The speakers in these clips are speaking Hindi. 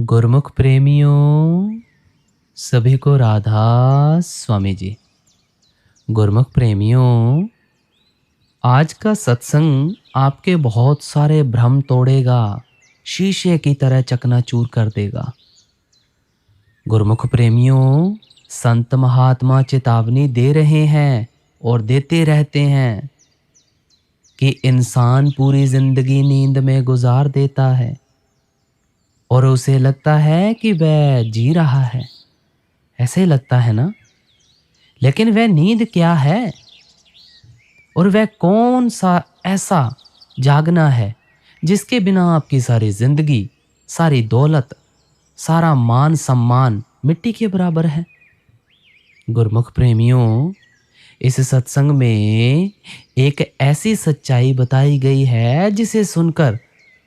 गुरुमुख प्रेमियों, सभी को राधा स्वामी जी। गुरुमुख प्रेमियों, आज का सत्संग आपके बहुत सारे भ्रम तोड़ेगा, शीशे की तरह चकनाचूर कर देगा। गुरुमुख प्रेमियों, संत महात्मा चेतावनी दे रहे हैं और देते रहते हैं कि इंसान पूरी जिंदगी नींद में गुजार देता है और उसे लगता है कि वह जी रहा है। ऐसे लगता है ना? लेकिन वह नींद क्या है? और वह कौन सा ऐसा जागना है जिसके बिना आपकी सारी जिंदगी, सारी दौलत, सारा मान सम्मान मिट्टी के बराबर है? गुरुमुख प्रेमियों, इस सत्संग में एक ऐसी सच्चाई बताई गई है जिसे सुनकर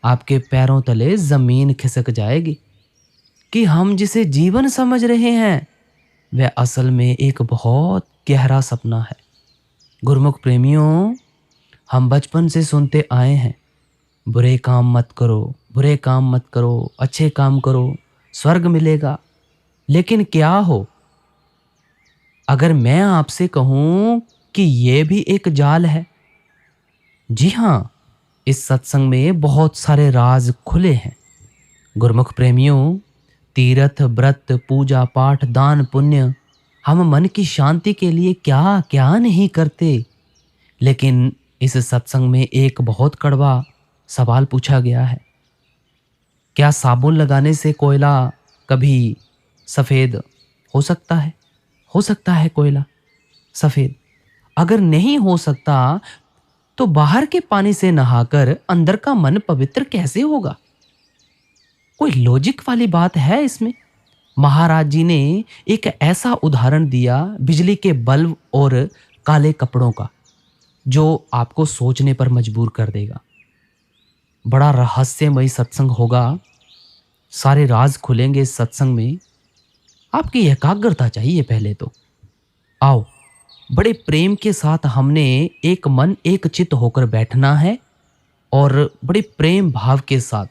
आपके पैरों तले जमीन खिसक जाएगी कि हम जिसे जीवन समझ रहे हैं वह असल में एक बहुत गहरा सपना है। गुरुमुख प्रेमियों, हम बचपन से सुनते आए हैं, बुरे काम मत करो, बुरे काम मत करो, अच्छे काम करो, स्वर्ग मिलेगा। लेकिन क्या हो अगर मैं आपसे कहूं कि यह भी एक जाल है? जी हाँ, इस सत्संग में बहुत सारे राज खुले हैं। गुरुमुख प्रेमियों, तीर्थ, व्रत, पूजा पाठ, दान पुण्य, हम मन की शांति के लिए क्या क्या नहीं करते। लेकिन इस सत्संग में एक बहुत कड़वा सवाल पूछा गया है। क्या साबुन लगाने से कोयला कभी सफ़ेद हो सकता है? हो सकता है कोयला सफ़ेद? अगर नहीं हो सकता तो बाहर के पानी से नहाकर अंदर का मन पवित्र कैसे होगा? कोई लॉजिक वाली बात है इसमें? महाराज जी ने एक ऐसा उदाहरण दिया बिजली के बल्ब और काले कपड़ों का, जो आपको सोचने पर मजबूर कर देगा। बड़ा रहस्यमय सत्संग होगा, सारे राज खुलेंगे इस सत्संग में। आपकी एकाग्रता चाहिए पहले तो। आओ, बड़े प्रेम के साथ हमने एक मन एक चित्त होकर बैठना है और बड़े प्रेम भाव के साथ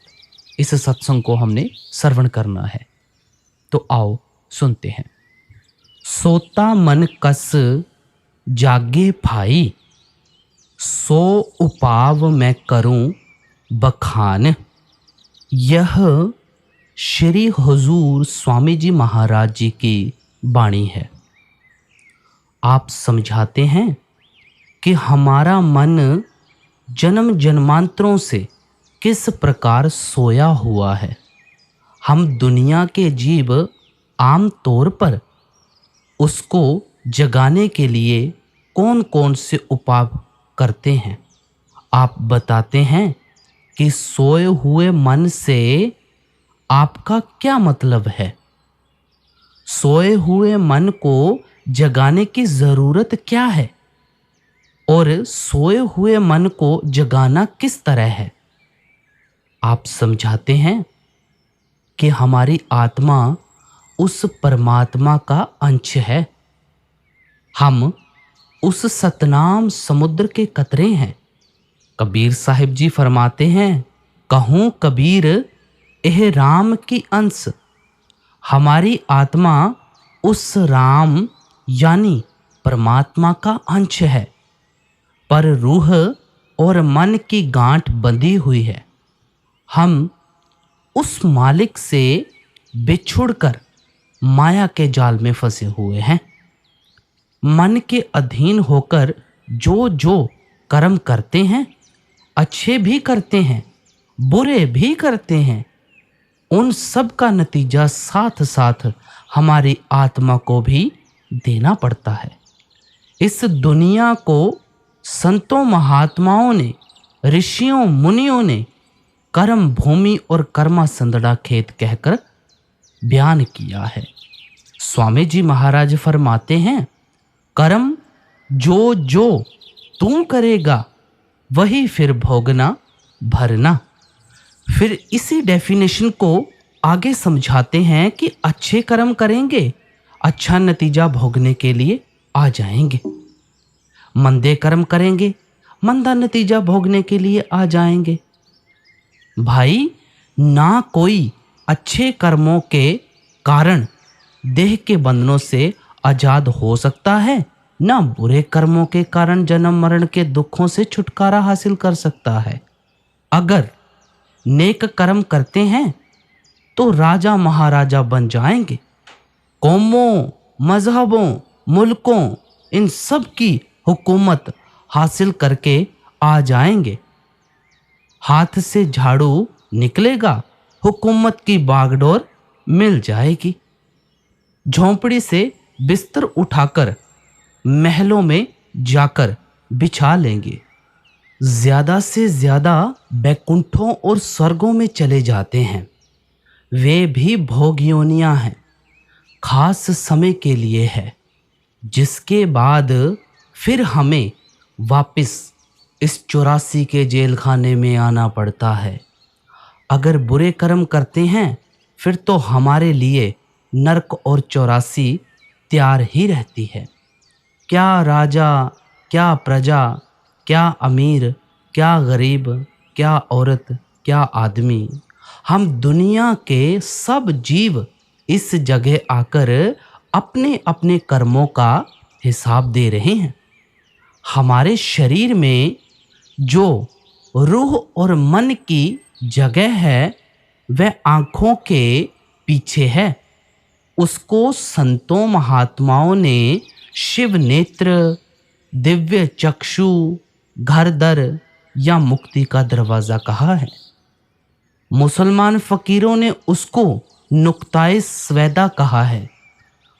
इस सत्संग को हमने श्रवण करना है। तो आओ सुनते हैं। सोता मन कस जागे भाई, सो उपाव मैं करूं बखान। यह श्री हुजूर स्वामी जी महाराज जी की वाणी है। आप समझाते हैं कि हमारा मन जन्म जन्मांतरों से किस प्रकार सोया हुआ है। हम दुनिया के जीव आम तौर पर उसको जगाने के लिए कौन कौन से उपाय करते हैं। आप बताते हैं कि सोए हुए मन से आपका क्या मतलब है? सोए हुए मन को जगाने की ज़रूरत क्या है और सोए हुए मन को जगाना किस तरह है? आप समझाते हैं कि हमारी आत्मा उस परमात्मा का अंश है। हम उस सतनाम समुद्र के कतरे हैं। कबीर साहिब जी फरमाते हैं, कहूँ कबीर एह राम की अंश। हमारी आत्मा उस राम यानी परमात्मा का अंश है, पर रूह और मन की गांठ बंधी हुई है। हम उस मालिक से बिछुड़कर माया के जाल में फंसे हुए हैं। मन के अधीन होकर जो जो कर्म करते हैं, अच्छे भी करते हैं, बुरे भी करते हैं, उन सब का नतीजा साथ साथ हमारी आत्मा को भी देना पड़ता है। इस दुनिया को संतों महात्माओं ने, ऋषियों मुनियों ने कर्म भूमि और कर्मा संदड़ा खेत कहकर बयान किया है। स्वामी जी महाराज फरमाते हैं, कर्म जो जो तू करेगा वही फिर भोगना भरना। फिर इसी डेफिनेशन को आगे समझाते हैं कि अच्छे कर्म करेंगे, अच्छा नतीजा भोगने के लिए आ जाएंगे। मंदे कर्म करेंगे, मंदा नतीजा भोगने के लिए आ जाएंगे। भाई, ना कोई अच्छे कर्मों के कारण देह के बंधनों से आजाद हो सकता है, ना बुरे कर्मों के कारण जन्म मरण के दुखों से छुटकारा हासिल कर सकता है। अगर नेक कर्म करते हैं तो राजा महाराजा बन जाएंगे, कौमों, मजहबों, मुल्कों, इन सब की हुकूमत हासिल करके आ जाएंगे। हाथ से झाड़ू निकलेगा, हुकूमत की बागडोर मिल जाएगी। झोंपड़ी से बिस्तर उठाकर महलों में जाकर बिछा लेंगे। ज्यादा से ज्यादा बैकुंठों और स्वर्गों में चले जाते हैं। वे भी भोगियोनियां हैं, खास समय के लिए है, जिसके बाद फिर हमें वापस इस 84 के जेल खाने में आना पड़ता है। अगर बुरे कर्म करते हैं फिर तो हमारे लिए नरक और 84 तैयार ही रहती है। क्या राजा, क्या प्रजा, क्या अमीर, क्या गरीब, क्या औरत, क्या आदमी, हम दुनिया के सब जीव इस जगह आकर अपने अपने कर्मों का हिसाब दे रहे हैं। हमारे शरीर में जो रूह और मन की जगह है वह आँखों के पीछे है। उसको संतों महात्माओं ने शिव नेत्र, दिव्य चक्षु, घर दर या मुक्ति का दरवाज़ा कहा है। मुसलमान फ़कीरों ने उसको नुक्ताए स्वेदा कहा है।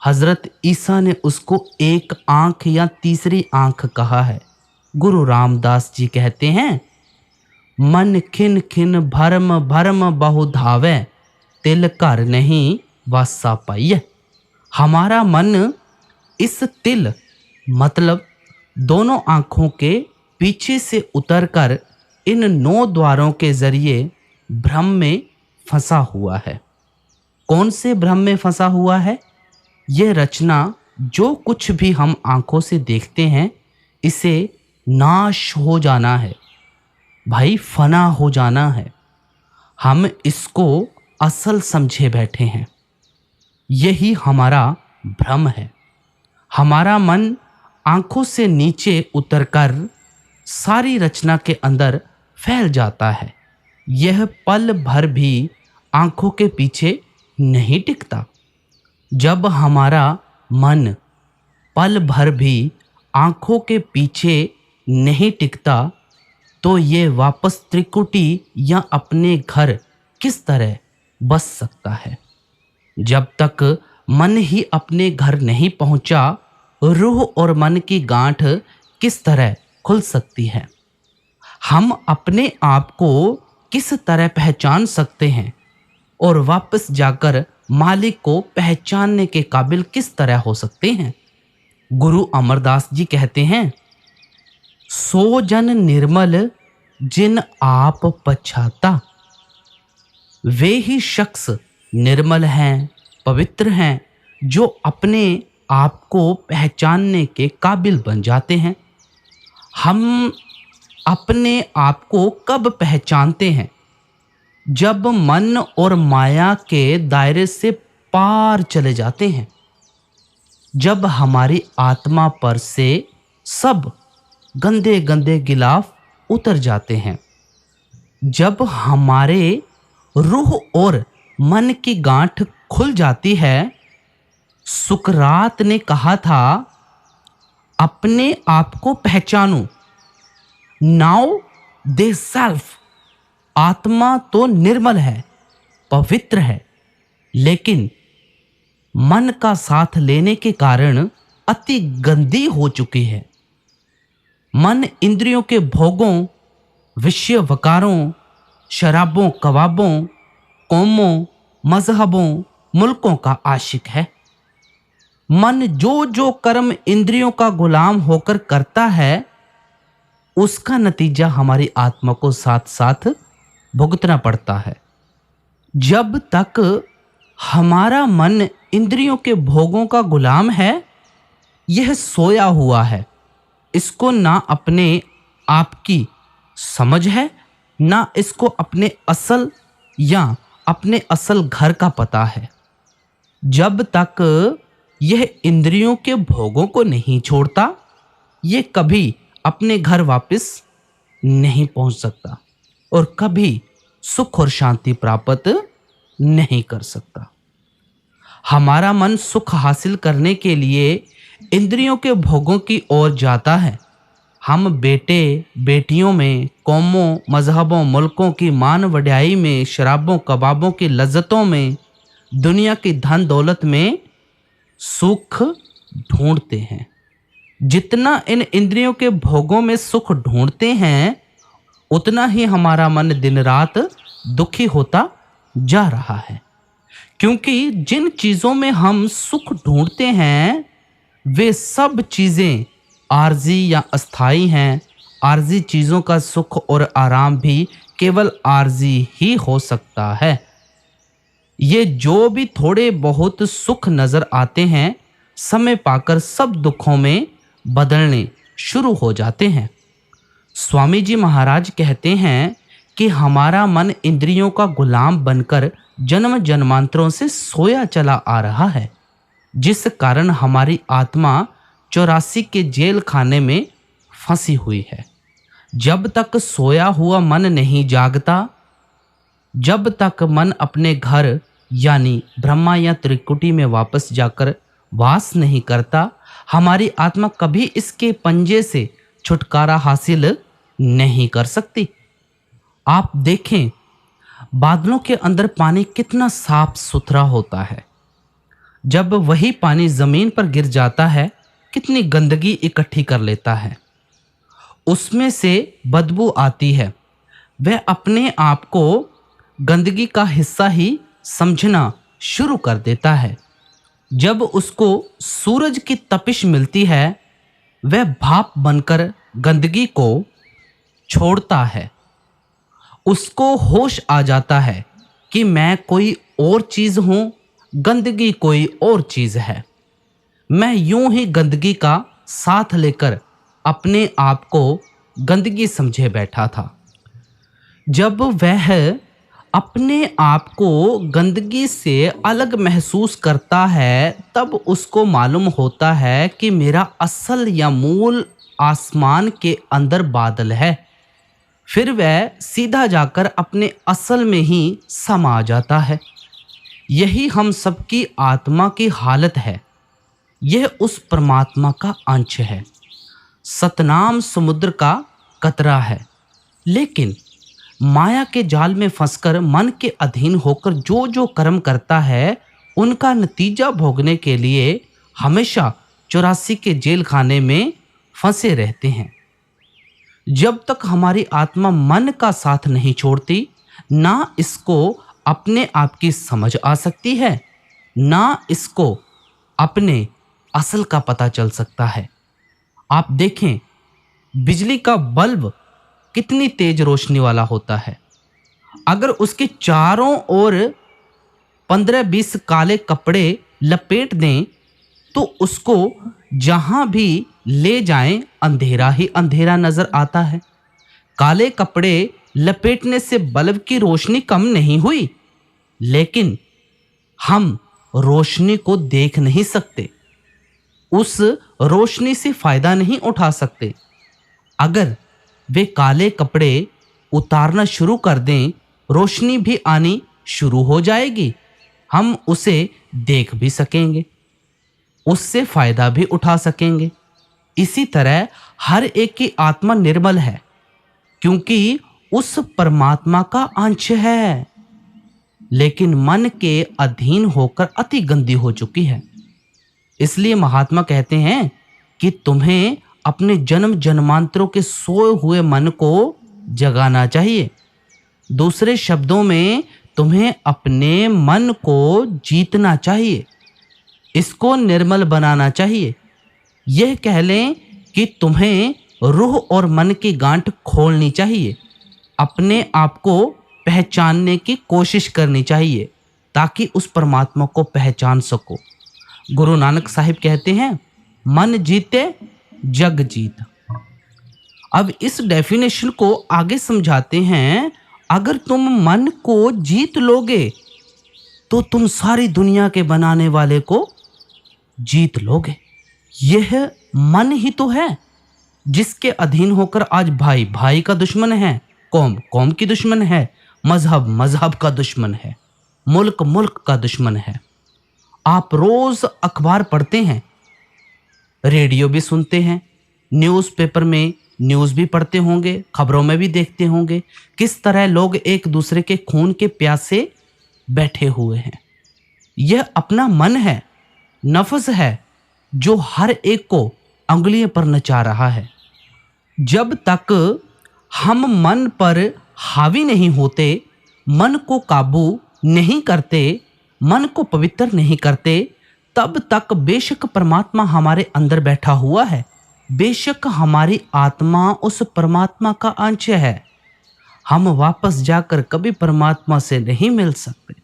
हज़रत ईसा ने उसको एक आँख या तीसरी आँख कहा है। गुरु रामदास जी कहते हैं, मन खिन खिन भरम भरम बहु धावे, तिल कर नहीं वासा पाइय। हमारा मन इस तिल मतलब दोनों आँखों के पीछे से उतरकर इन 9 द्वारों के जरिए भ्रम में फंसा हुआ है। कौन से भ्रम में फंसा हुआ है? यह रचना जो कुछ भी हम आंखों से देखते हैं इसे नाश हो जाना है भाई, फना हो जाना है। हम इसको असल समझे बैठे हैं। यही हमारा भ्रम है। हमारा मन आंखों से नीचे उतरकर सारी रचना के अंदर फैल जाता है। यह पल भर भी आंखों के पीछे नहीं टिकता। जब हमारा मन पल भर भी आंखों के पीछे नहीं टिकता तो ये वापस त्रिकुटी या अपने घर किस तरह बस सकता है? जब तक मन ही अपने घर नहीं पहुंचा, रूह और मन की गांठ किस तरह खुल सकती है? हम अपने आप को किस तरह पहचान सकते हैं और वापस जाकर मालिक को पहचानने के काबिल किस तरह हो सकते हैं? गुरु अमरदास जी कहते हैं, सो जन निर्मल जिन आप पछाता। वे ही शख्स निर्मल हैं, पवित्र हैं, जो अपने आप को पहचानने के काबिल बन जाते हैं। हम अपने आप को कब पहचानते हैं? जब मन और माया के दायरे से पार चले जाते हैं, जब हमारी आत्मा पर से सब गंदे गंदे गिलाफ उतर जाते हैं, जब हमारे रूह और मन की गांठ खुल जाती है। सुकरात ने कहा था, अपने आप को पहचानो, नाउ दे सेल्फ। आत्मा तो निर्मल है, पवित्र है, लेकिन मन का साथ लेने के कारण अति गंदी हो चुकी है। मन इंद्रियों के भोगों, विषय वकारों, शराबों, कबाबों, कौमों, मजहबों, मुल्कों का आशिक है। मन जो जो कर्म इंद्रियों का गुलाम होकर करता है, उसका नतीजा हमारी आत्मा को साथ साथ भुगतना पड़ता है। जब तक हमारा मन इंद्रियों के भोगों का गुलाम है, यह सोया हुआ है। इसको ना अपने आप की समझ है, ना इसको अपने असल या अपने असल घर का पता है। जब तक यह इंद्रियों के भोगों को नहीं छोड़ता, ये कभी अपने घर वापस नहीं पहुंच सकता और कभी सुख और शांति प्राप्त नहीं कर सकता। हमारा मन सुख हासिल करने के लिए इंद्रियों के भोगों की ओर जाता है। हम बेटे बेटियों में, कौमों, मजहबों, मुल्कों की मान वड्याई में, शराबों कबाबों की लज्जतों में, दुनिया की धन दौलत में सुख ढूंढते हैं। जितना इन इंद्रियों के भोगों में सुख ढूंढते हैं, उतना ही हमारा मन दिन रात दुखी होता जा रहा है। क्योंकि जिन चीजों में हम सुख ढूंढते हैं, वे सब चीजें आर्जी या अस्थाई हैं। आर्जी चीजों का सुख और आराम भी केवल आर्जी ही हो सकता है। ये जो भी थोड़े बहुत सुख नजर आते हैं, समय पाकर सब दुखों में बदलने शुरू हो जाते हैं। स्वामी जी महाराज कहते हैं कि हमारा मन इंद्रियों का गुलाम बनकर जन्म जन्मांतरों से सोया चला आ रहा है, जिस कारण हमारी आत्मा 84 के जेल खाने में फंसी हुई है। जब तक सोया हुआ मन नहीं जागता, जब तक मन अपने घर यानी ब्रह्मा या त्रिकुटी में वापस जाकर वास नहीं करता, हमारी आत्मा कभी इसके पंजे से छुटकारा हासिल नहीं कर सकती। आप देखें, बादलों के अंदर पानी कितना साफ सुथरा होता है। जब वही पानी जमीन पर गिर जाता है, कितनी गंदगी इकट्ठी कर लेता है। उसमें से बदबू आती है। वह अपने आप को गंदगी का हिस्सा ही समझना शुरू कर देता है। जब उसको सूरज की तपिश मिलती है, वह भाप बनकर गंदगी को छोड़ता है। उसको होश आ जाता है कि मैं कोई और चीज हूं, गंदगी कोई और चीज है। मैं यूं ही गंदगी का साथ लेकर अपने आप को गंदगी समझे बैठा था। जब वह अपने आप को गंदगी से अलग महसूस करता है, तब उसको मालूम होता है कि मेरा असल या मूल आसमान के अंदर बादल है। फिर वह सीधा जाकर अपने असल में ही समा जाता है। यही हम सबकी आत्मा की हालत है। यह उस परमात्मा का अंश है, सतनाम समुद्र का कतरा है। लेकिन माया के जाल में फंसकर मन के अधीन होकर जो जो कर्म करता है, उनका नतीजा भोगने के लिए हमेशा 84 के जेल खाने में फंसे रहते हैं। जब तक हमारी आत्मा मन का साथ नहीं छोड़ती, ना इसको अपने आप की समझ आ सकती है, ना इसको अपने असल का पता चल सकता है। आप देखें, बिजली का बल्ब कितनी तेज रोशनी वाला होता है। अगर उसके चारों ओर 15-20 काले कपड़े लपेट दें, तो उसको जहां भी ले जाएं, अंधेरा ही अंधेरा नजर आता है। काले कपड़े लपेटने से बल्ब की रोशनी कम नहीं हुई, लेकिन हम रोशनी को देख नहीं सकते, उस रोशनी से फायदा नहीं उठा सकते। अगर वे काले कपड़े उतारना शुरू कर दें, रोशनी भी आनी शुरू हो जाएगी। हम उसे देख भी सकेंगे, उससे फायदा भी उठा सकेंगे। इसी तरह हर एक की आत्मा निर्मल है, क्योंकि उस परमात्मा का अंश है, लेकिन मन के अधीन होकर अति गंदी हो चुकी है। इसलिए महात्मा कहते हैं कि तुम्हें अपने जन्म जन्मांतरों के सोए हुए मन को जगाना चाहिए। दूसरे शब्दों में, तुम्हें अपने मन को जीतना चाहिए, इसको निर्मल बनाना चाहिए। यह कह लें कि तुम्हें रूह और मन की गांठ खोलनी चाहिए, अपने आप को पहचानने की कोशिश करनी चाहिए, ताकि उस परमात्मा को पहचान सको। गुरु नानक साहिब कहते हैं, मन जीते जग जीत। अब इस डेफिनेशन को आगे समझाते हैं अगर तुम मन को जीत लोगे तो तुम सारी दुनिया के बनाने वाले को जीत लोगे। यह मन ही तो है जिसके अधीन होकर आज भाई भाई का दुश्मन है, कौम कौम की दुश्मन है, मजहब मजहब का दुश्मन है, मुल्क मुल्क का दुश्मन है। आप रोज अखबार पढ़ते हैं, रेडियो भी सुनते हैं, न्यूज़पेपर में न्यूज़ भी पढ़ते होंगे, खबरों में भी देखते होंगे किस तरह लोग एक दूसरे के खून के प्यासे बैठे हुए हैं। यह अपना मन है, नफ्स है, जो हर एक को अंगुलियों पर नचा रहा है। जब तक हम मन पर हावी नहीं होते, मन को काबू नहीं करते, मन को पवित्र नहीं करते, तब तक बेशक परमात्मा हमारे अंदर बैठा हुआ है, बेशक हमारी आत्मा उस परमात्मा का अंश है। हम वापस जाकर कभी परमात्मा से नहीं मिल सकते।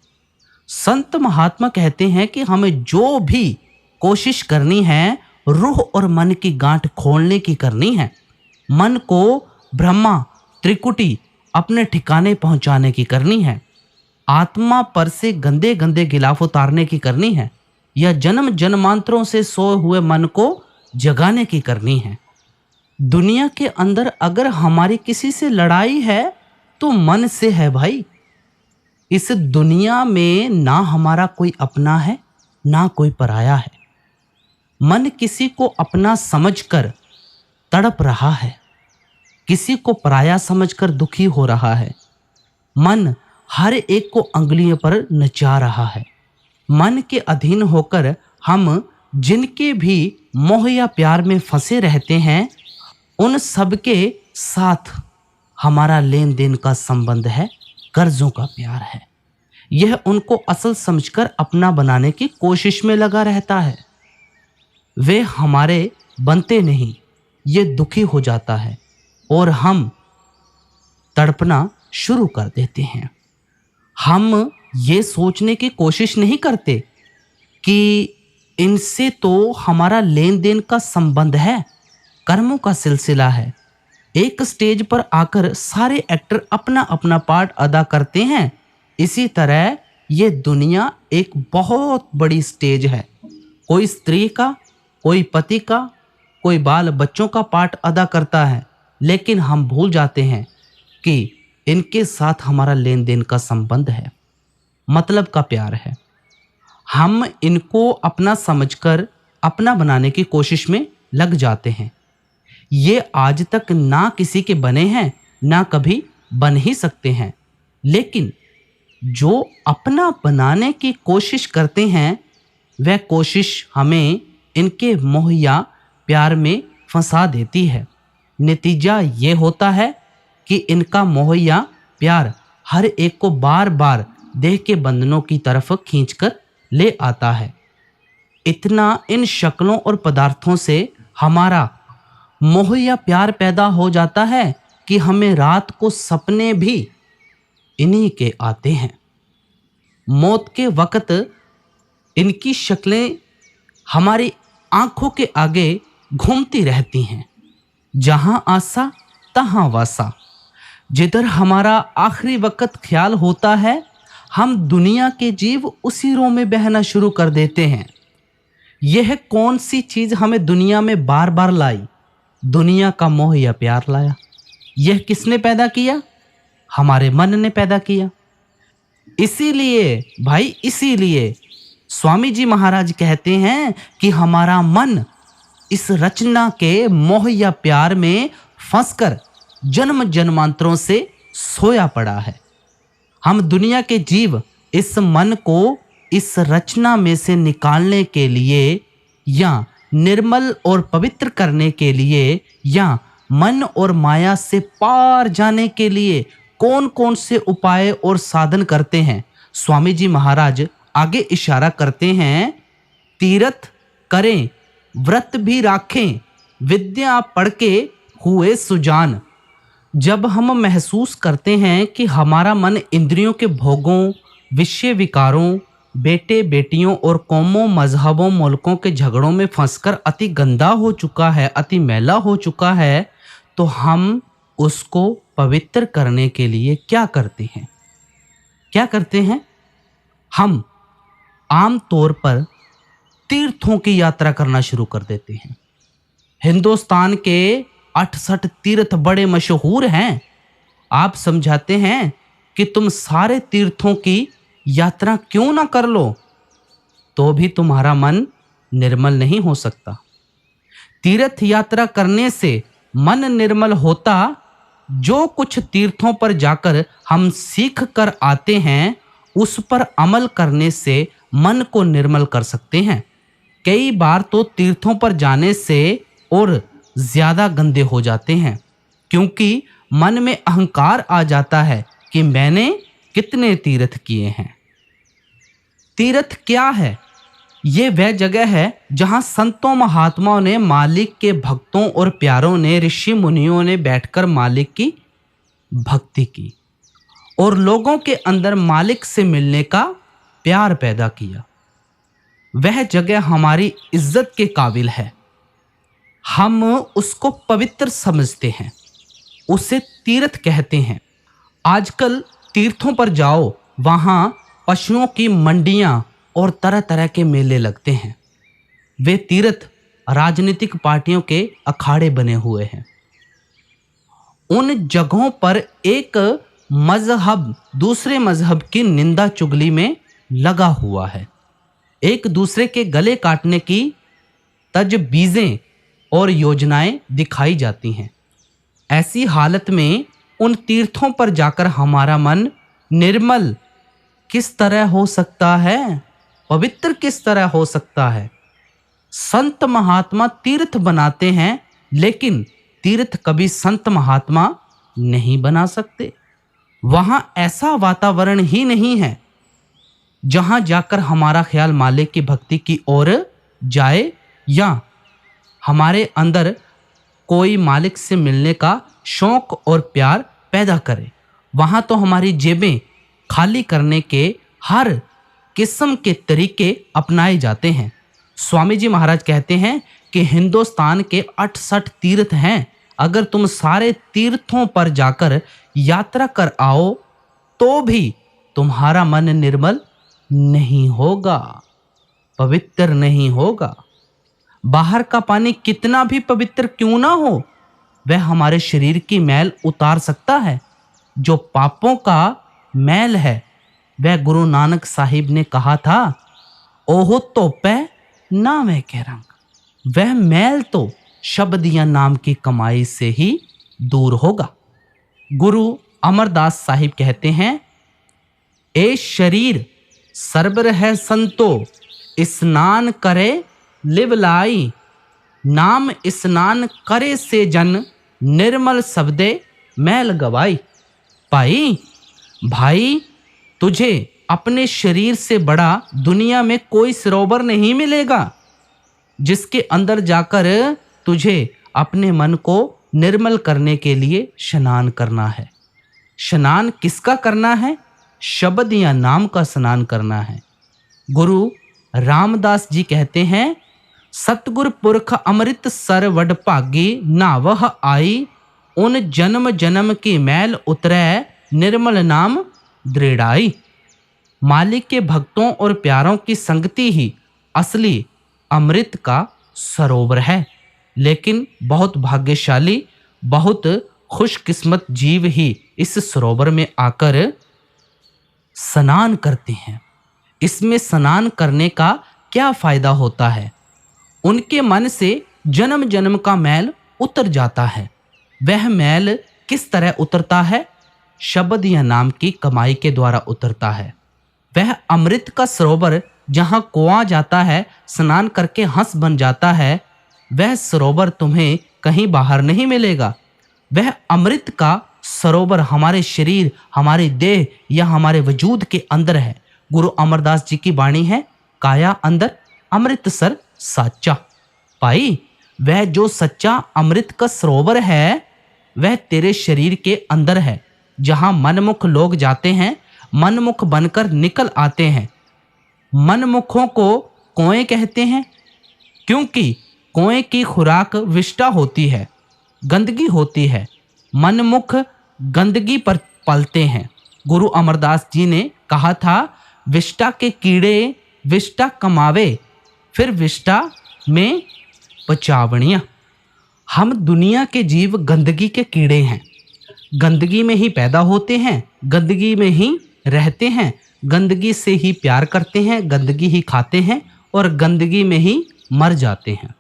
संत महात्मा कहते हैं कि हमें जो भी कोशिश करनी है रूह और मन की गांठ खोलने की करनी है, मन को ब्रह्मा त्रिकुटी अपने ठिकाने पहुंचाने की करनी है, आत्मा पर से गंदे गंदे गिलाफ उतारने की करनी है, या जन्म जन्मांतरों से सोए हुए मन को जगाने की करनी है। दुनिया के अंदर अगर हमारी किसी से लड़ाई है तो मन से है भाई। इस दुनिया में ना हमारा कोई अपना है ना कोई पराया है। मन किसी को अपना समझकर तड़प रहा है, किसी को पराया समझकर दुखी हो रहा है। मन हर एक को अंगुलियों पर नचा रहा है। मन के अधीन होकर हम जिनके भी मोह या प्यार में फंसे रहते हैं, उन सब के साथ हमारा लेन देन का संबंध है, कर्जों का प्यार है। यह उनको असल समझकर अपना बनाने की कोशिश में लगा रहता है। वे हमारे बनते नहीं, ये दुखी हो जाता है और हम तड़पना शुरू कर देते हैं। हम ये सोचने की कोशिश नहीं करते कि इनसे तो हमारा लेन देन का संबंध है, कर्मों का सिलसिला है। एक स्टेज पर आकर सारे एक्टर अपना अपना पार्ट अदा करते हैं। इसी तरह ये दुनिया एक बहुत बड़ी स्टेज है। कोई स्त्री का, कोई पति का, कोई बाल बच्चों का पार्ट अदा करता है, लेकिन हम भूल जाते हैं कि इनके साथ हमारा लेन देन का संबंध है, मतलब का प्यार है। हम इनको अपना समझकर अपना बनाने की कोशिश में लग जाते हैं। ये आज तक ना किसी के बने हैं, ना कभी बन ही सकते हैं। लेकिन जो अपना बनाने की कोशिश करते हैं, वह कोशिश हमें इनके मोह या प्यार में फंसा देती है। नतीजा ये होता है कि इनका मोह या प्यार हर एक को बार बार देह के बंधनों की तरफ खींचकर ले आता है। इतना इन शक्लों और पदार्थों से हमारा मोह या प्यार पैदा हो जाता है कि हमें रात को सपने भी इन्हीं के आते हैं। मौत के वक्त इनकी शक्लें हमारी आंखों के आगे घूमती रहती हैं। जहां आसा तहां वासा। जिधर हमारा आखिरी वक्त ख्याल होता है, हम दुनिया के जीव उसी रो में बहना शुरू कर देते हैं। यह कौन सी चीज हमें दुनिया में बार बार लाई? दुनिया का मोह या प्यार लाया। यह किसने पैदा किया? हमारे मन ने पैदा किया। इसीलिए भाई, इसीलिए स्वामी जी महाराज कहते हैं कि हमारा मन इस रचना के मोह या प्यार में फंसकर जन्म जन्मांतरों से सोया पड़ा है। हम दुनिया के जीव इस मन को इस रचना में से निकालने के लिए या निर्मल और पवित्र करने के लिए या मन और माया से पार जाने के लिए कौन कौन से उपाय और साधन करते हैं। स्वामी जी महाराज आगे इशारा करते हैं, तीर्थ करें, व्रत भी राखें, विद्या पढ़ के हुए सुजान। जब हम महसूस करते हैं कि हमारा मन इंद्रियों के भोगों, विषय विकारों, बेटे बेटियों और कौमों, मजहबों, मुल्कों के झगड़ों में फंसकर अति गंदा हो चुका है, अति मैला हो चुका है, तो हम उसको पवित्र करने के लिए क्या करते हैं? क्या करते हैं? हम आम तौर पर तीर्थों की यात्रा करना शुरू कर देते हैं। हिंदुस्तान के 68 तीर्थ बड़े मशहूर हैं। आप समझाते हैं कि तुम सारे तीर्थों की यात्रा क्यों ना कर लो, तो भी तुम्हारा मन निर्मल नहीं हो सकता। तीर्थ यात्रा करने से मन निर्मल होता। जो कुछ तीर्थों पर जाकर हम सीख कर आते हैं, उस पर अमल करने से मन को निर्मल कर सकते हैं। कई बार तो तीर्थों पर जाने से और ज्यादा गंदे हो जाते हैं, क्योंकि मन में अहंकार आ जाता है कि मैंने कितने तीर्थ किए हैं। तीर्थ क्या है? ये वह जगह है जहां संतों महात्माओं ने, मालिक के भक्तों और प्यारों ने, ऋषि मुनियों ने बैठकर मालिक की भक्ति की और लोगों के अंदर मालिक से मिलने का प्यार पैदा किया। वह जगह हमारी इज्जत के काबिल है। हम उसको पवित्र समझते हैं, उसे तीर्थ कहते हैं। आजकल तीर्थों पर जाओ, वहां पशुओं की मंडियां और तरह तरह के मेले लगते हैं। वे तीर्थ राजनीतिक पार्टियों के अखाड़े बने हुए हैं। उन जगहों पर एक मजहब दूसरे मजहब की निंदा चुगली में लगा हुआ है। एक दूसरे के गले काटने की तजवीज़ें और योजनाएं दिखाई जाती हैं। ऐसी हालत में उन तीर्थों पर जाकर हमारा मन निर्मल किस तरह हो सकता है? पवित्र किस तरह हो सकता है? संत महात्मा तीर्थ बनाते हैं, लेकिन तीर्थ कभी संत महात्मा नहीं बना सकते। वहां ऐसा वातावरण ही नहीं है जहां जाकर हमारा ख्याल मालिक की भक्ति की ओर जाए या हमारे अंदर कोई मालिक से मिलने का शौक और प्यार पैदा करे। वहां तो हमारी जेबें खाली करने के हर किस्म के तरीके अपनाए जाते हैं। स्वामी जी महाराज कहते हैं कि हिंदुस्तान के 68 तीर्थ हैं। अगर तुम सारे तीर्थों पर जाकर यात्रा कर आओ, तो भी तुम्हारा मन निर्मल नहीं होगा, पवित्र नहीं होगा। बाहर का पानी कितना भी पवित्र क्यों ना हो, वह हमारे शरीर की मैल उतार सकता है। जो पापों का मैल है, वह गुरु नानक साहिब ने कहा था, ओहो तोपे ना मैं के रंग। वह मैल तो शब्द या नाम की कमाई से ही दूर होगा। गुरु अमरदास साहिब कहते हैं, ए शरीर सरबर है संतो, स्नान करे लिवलाई। नाम स्नान करे से जन, निर्मल शब्दे मैल गवाई। भाई तुझे अपने शरीर से बड़ा दुनिया में कोई सरोवर नहीं मिलेगा, जिसके अंदर जाकर तुझे अपने मन को निर्मल करने के लिए स्नान करना है। स्नान किसका करना है? शब्द या नाम का स्नान करना है। गुरु रामदास जी कहते हैं, सतगुर पुरख अमृत सर वड भागी, नावह आई। उन जन्म जन्म की मैल उतरै, निर्मल नाम दृढ़ाई। मालिक के भक्तों और प्यारों की संगति ही असली अमृत का सरोवर है। लेकिन बहुत भाग्यशाली, बहुत खुशकिस्मत जीव ही इस सरोवर में आकर स्नान करते हैं। इसमें स्नान करने का क्या फायदा होता है? उनके मन से जन्म जन्म का मैल उतर जाता है। वह मैल किस तरह उतरता है? शब्द या नाम की कमाई के द्वारा उतरता है। वह अमृत का सरोवर जहां कुआं जाता है, स्नान करके हंस बन जाता है, वह सरोवर तुम्हें कहीं बाहर नहीं मिलेगा। वह अमृत का सरोवर हमारे शरीर, हमारे देह या हमारे वजूद के अंदर है। गुरु अमरदास जी की वाणी है, काया अंदर अमृतसर साचा। वह जो सच्चा अमृत का सरोवर है, वह तेरे शरीर के अंदर है। जहां मनमुख लोग जाते हैं, मनमुख बनकर निकल आते हैं। मनमुखों को कोएं कहते हैं, क्योंकि कोएं की खुराक विष्ठा होती है, गंदगी होती है। मनमुख गंदगी पर पलते हैं। गुरु अमरदास जी ने कहा था, विष्टा के कीड़े विष्टा कमावे, फिर विष्टा में पचावनियाँ। हम दुनिया के जीव गंदगी के कीड़े हैं। गंदगी में ही पैदा होते हैं, गंदगी में ही रहते हैं, गंदगी से ही प्यार करते हैं, गंदगी ही खाते हैं और गंदगी में ही मर जाते हैं।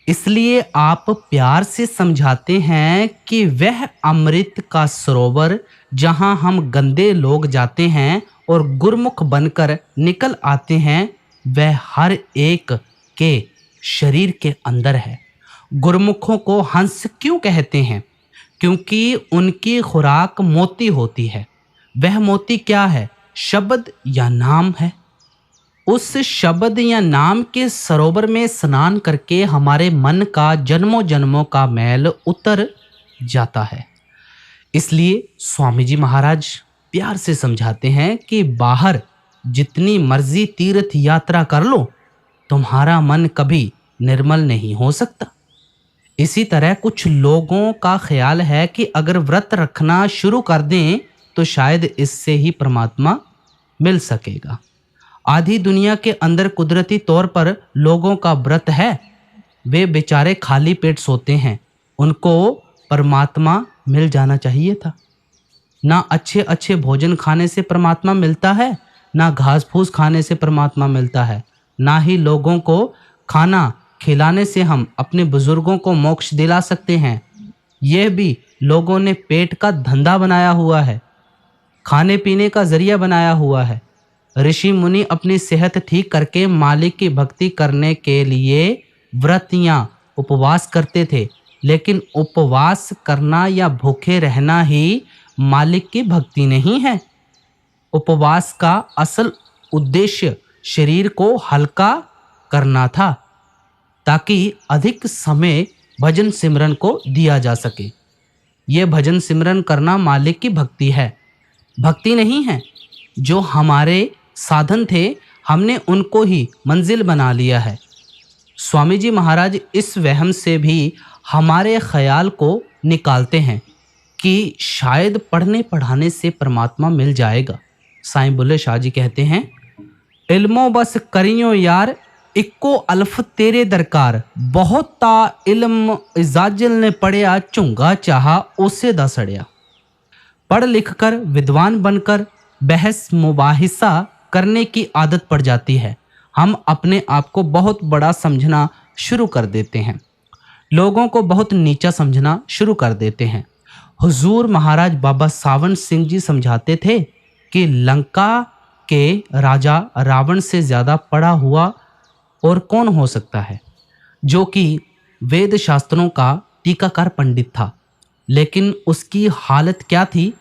इसलिए आप प्यार से समझाते हैं कि वह अमृत का सरोवर जहां हम गंदे लोग जाते हैं और गुरमुख बनकर निकल आते हैं, वह हर एक के शरीर के अंदर है। गुरमुखों को हंस क्यों कहते हैं? क्योंकि उनकी खुराक मोती होती है। वह मोती क्या है? शब्द या नाम है। उस शब्द या नाम के सरोवर में स्नान करके हमारे मन का जन्मों जन्मों का मैल उतर जाता है। इसलिए स्वामी जी महाराज प्यार से समझाते हैं कि बाहर जितनी मर्जी तीर्थ यात्रा कर लो, तुम्हारा मन कभी निर्मल नहीं हो सकता। इसी तरह कुछ लोगों का ख्याल है कि अगर व्रत रखना शुरू कर दें तो शायद इससे ही परमात्मा मिल सकेगा। आधी दुनिया के अंदर कुदरती तौर पर लोगों का व्रत है, वे बेचारे खाली पेट सोते हैं, उनको परमात्मा मिल जाना चाहिए था। ना अच्छे अच्छे भोजन खाने से परमात्मा मिलता है, ना घास फूस खाने से परमात्मा मिलता है, ना ही लोगों को खाना खिलाने से हम अपने बुजुर्गों को मोक्ष दिला सकते हैं। यह भी लोगों ने पेट का धंधा बनाया हुआ है, खाने पीने का जरिया बनाया हुआ है। ऋषि मुनि अपनी सेहत ठीक करके मालिक की भक्ति करने के लिए व्रत या उपवास करते थे, लेकिन उपवास करना या भूखे रहना ही मालिक की भक्ति नहीं है। उपवास का असल उद्देश्य शरीर को हल्का करना था, ताकि अधिक समय भजन सिमरन को दिया जा सके। यह भजन सिमरन करना मालिक की भक्ति है, भक्ति नहीं है। जो हमारे साधन थे, हमने उनको ही मंजिल बना लिया है। स्वामी जी महाराज इस वहम से भी हमारे ख्याल को निकालते हैं कि शायद पढ़ने पढ़ाने से परमात्मा मिल जाएगा। साईं बुल्ले शाह जी कहते हैं, इल्मो बस करियो यार, इक्को अल्फ तेरे दरकार, बहुत ता इल्म इजाजल ने पढ़िया, झुंगा चाहा उसे दा सड़िया। पढ़ लिख कर विद्वान बनकर बहस मुबाहिसा करने की आदत पड़ जाती है। हम अपने आप को बहुत बड़ा समझना शुरू कर देते हैं, लोगों को बहुत नीचा समझना शुरू कर देते हैं। हुजूर महाराज बाबा सावन सिंह जी समझाते थे कि लंका के राजा रावण से ज़्यादा पढ़ा हुआ और कौन हो सकता है, जो कि वेद शास्त्रों का टीकाकार पंडित था। लेकिन उसकी हालत क्या थी,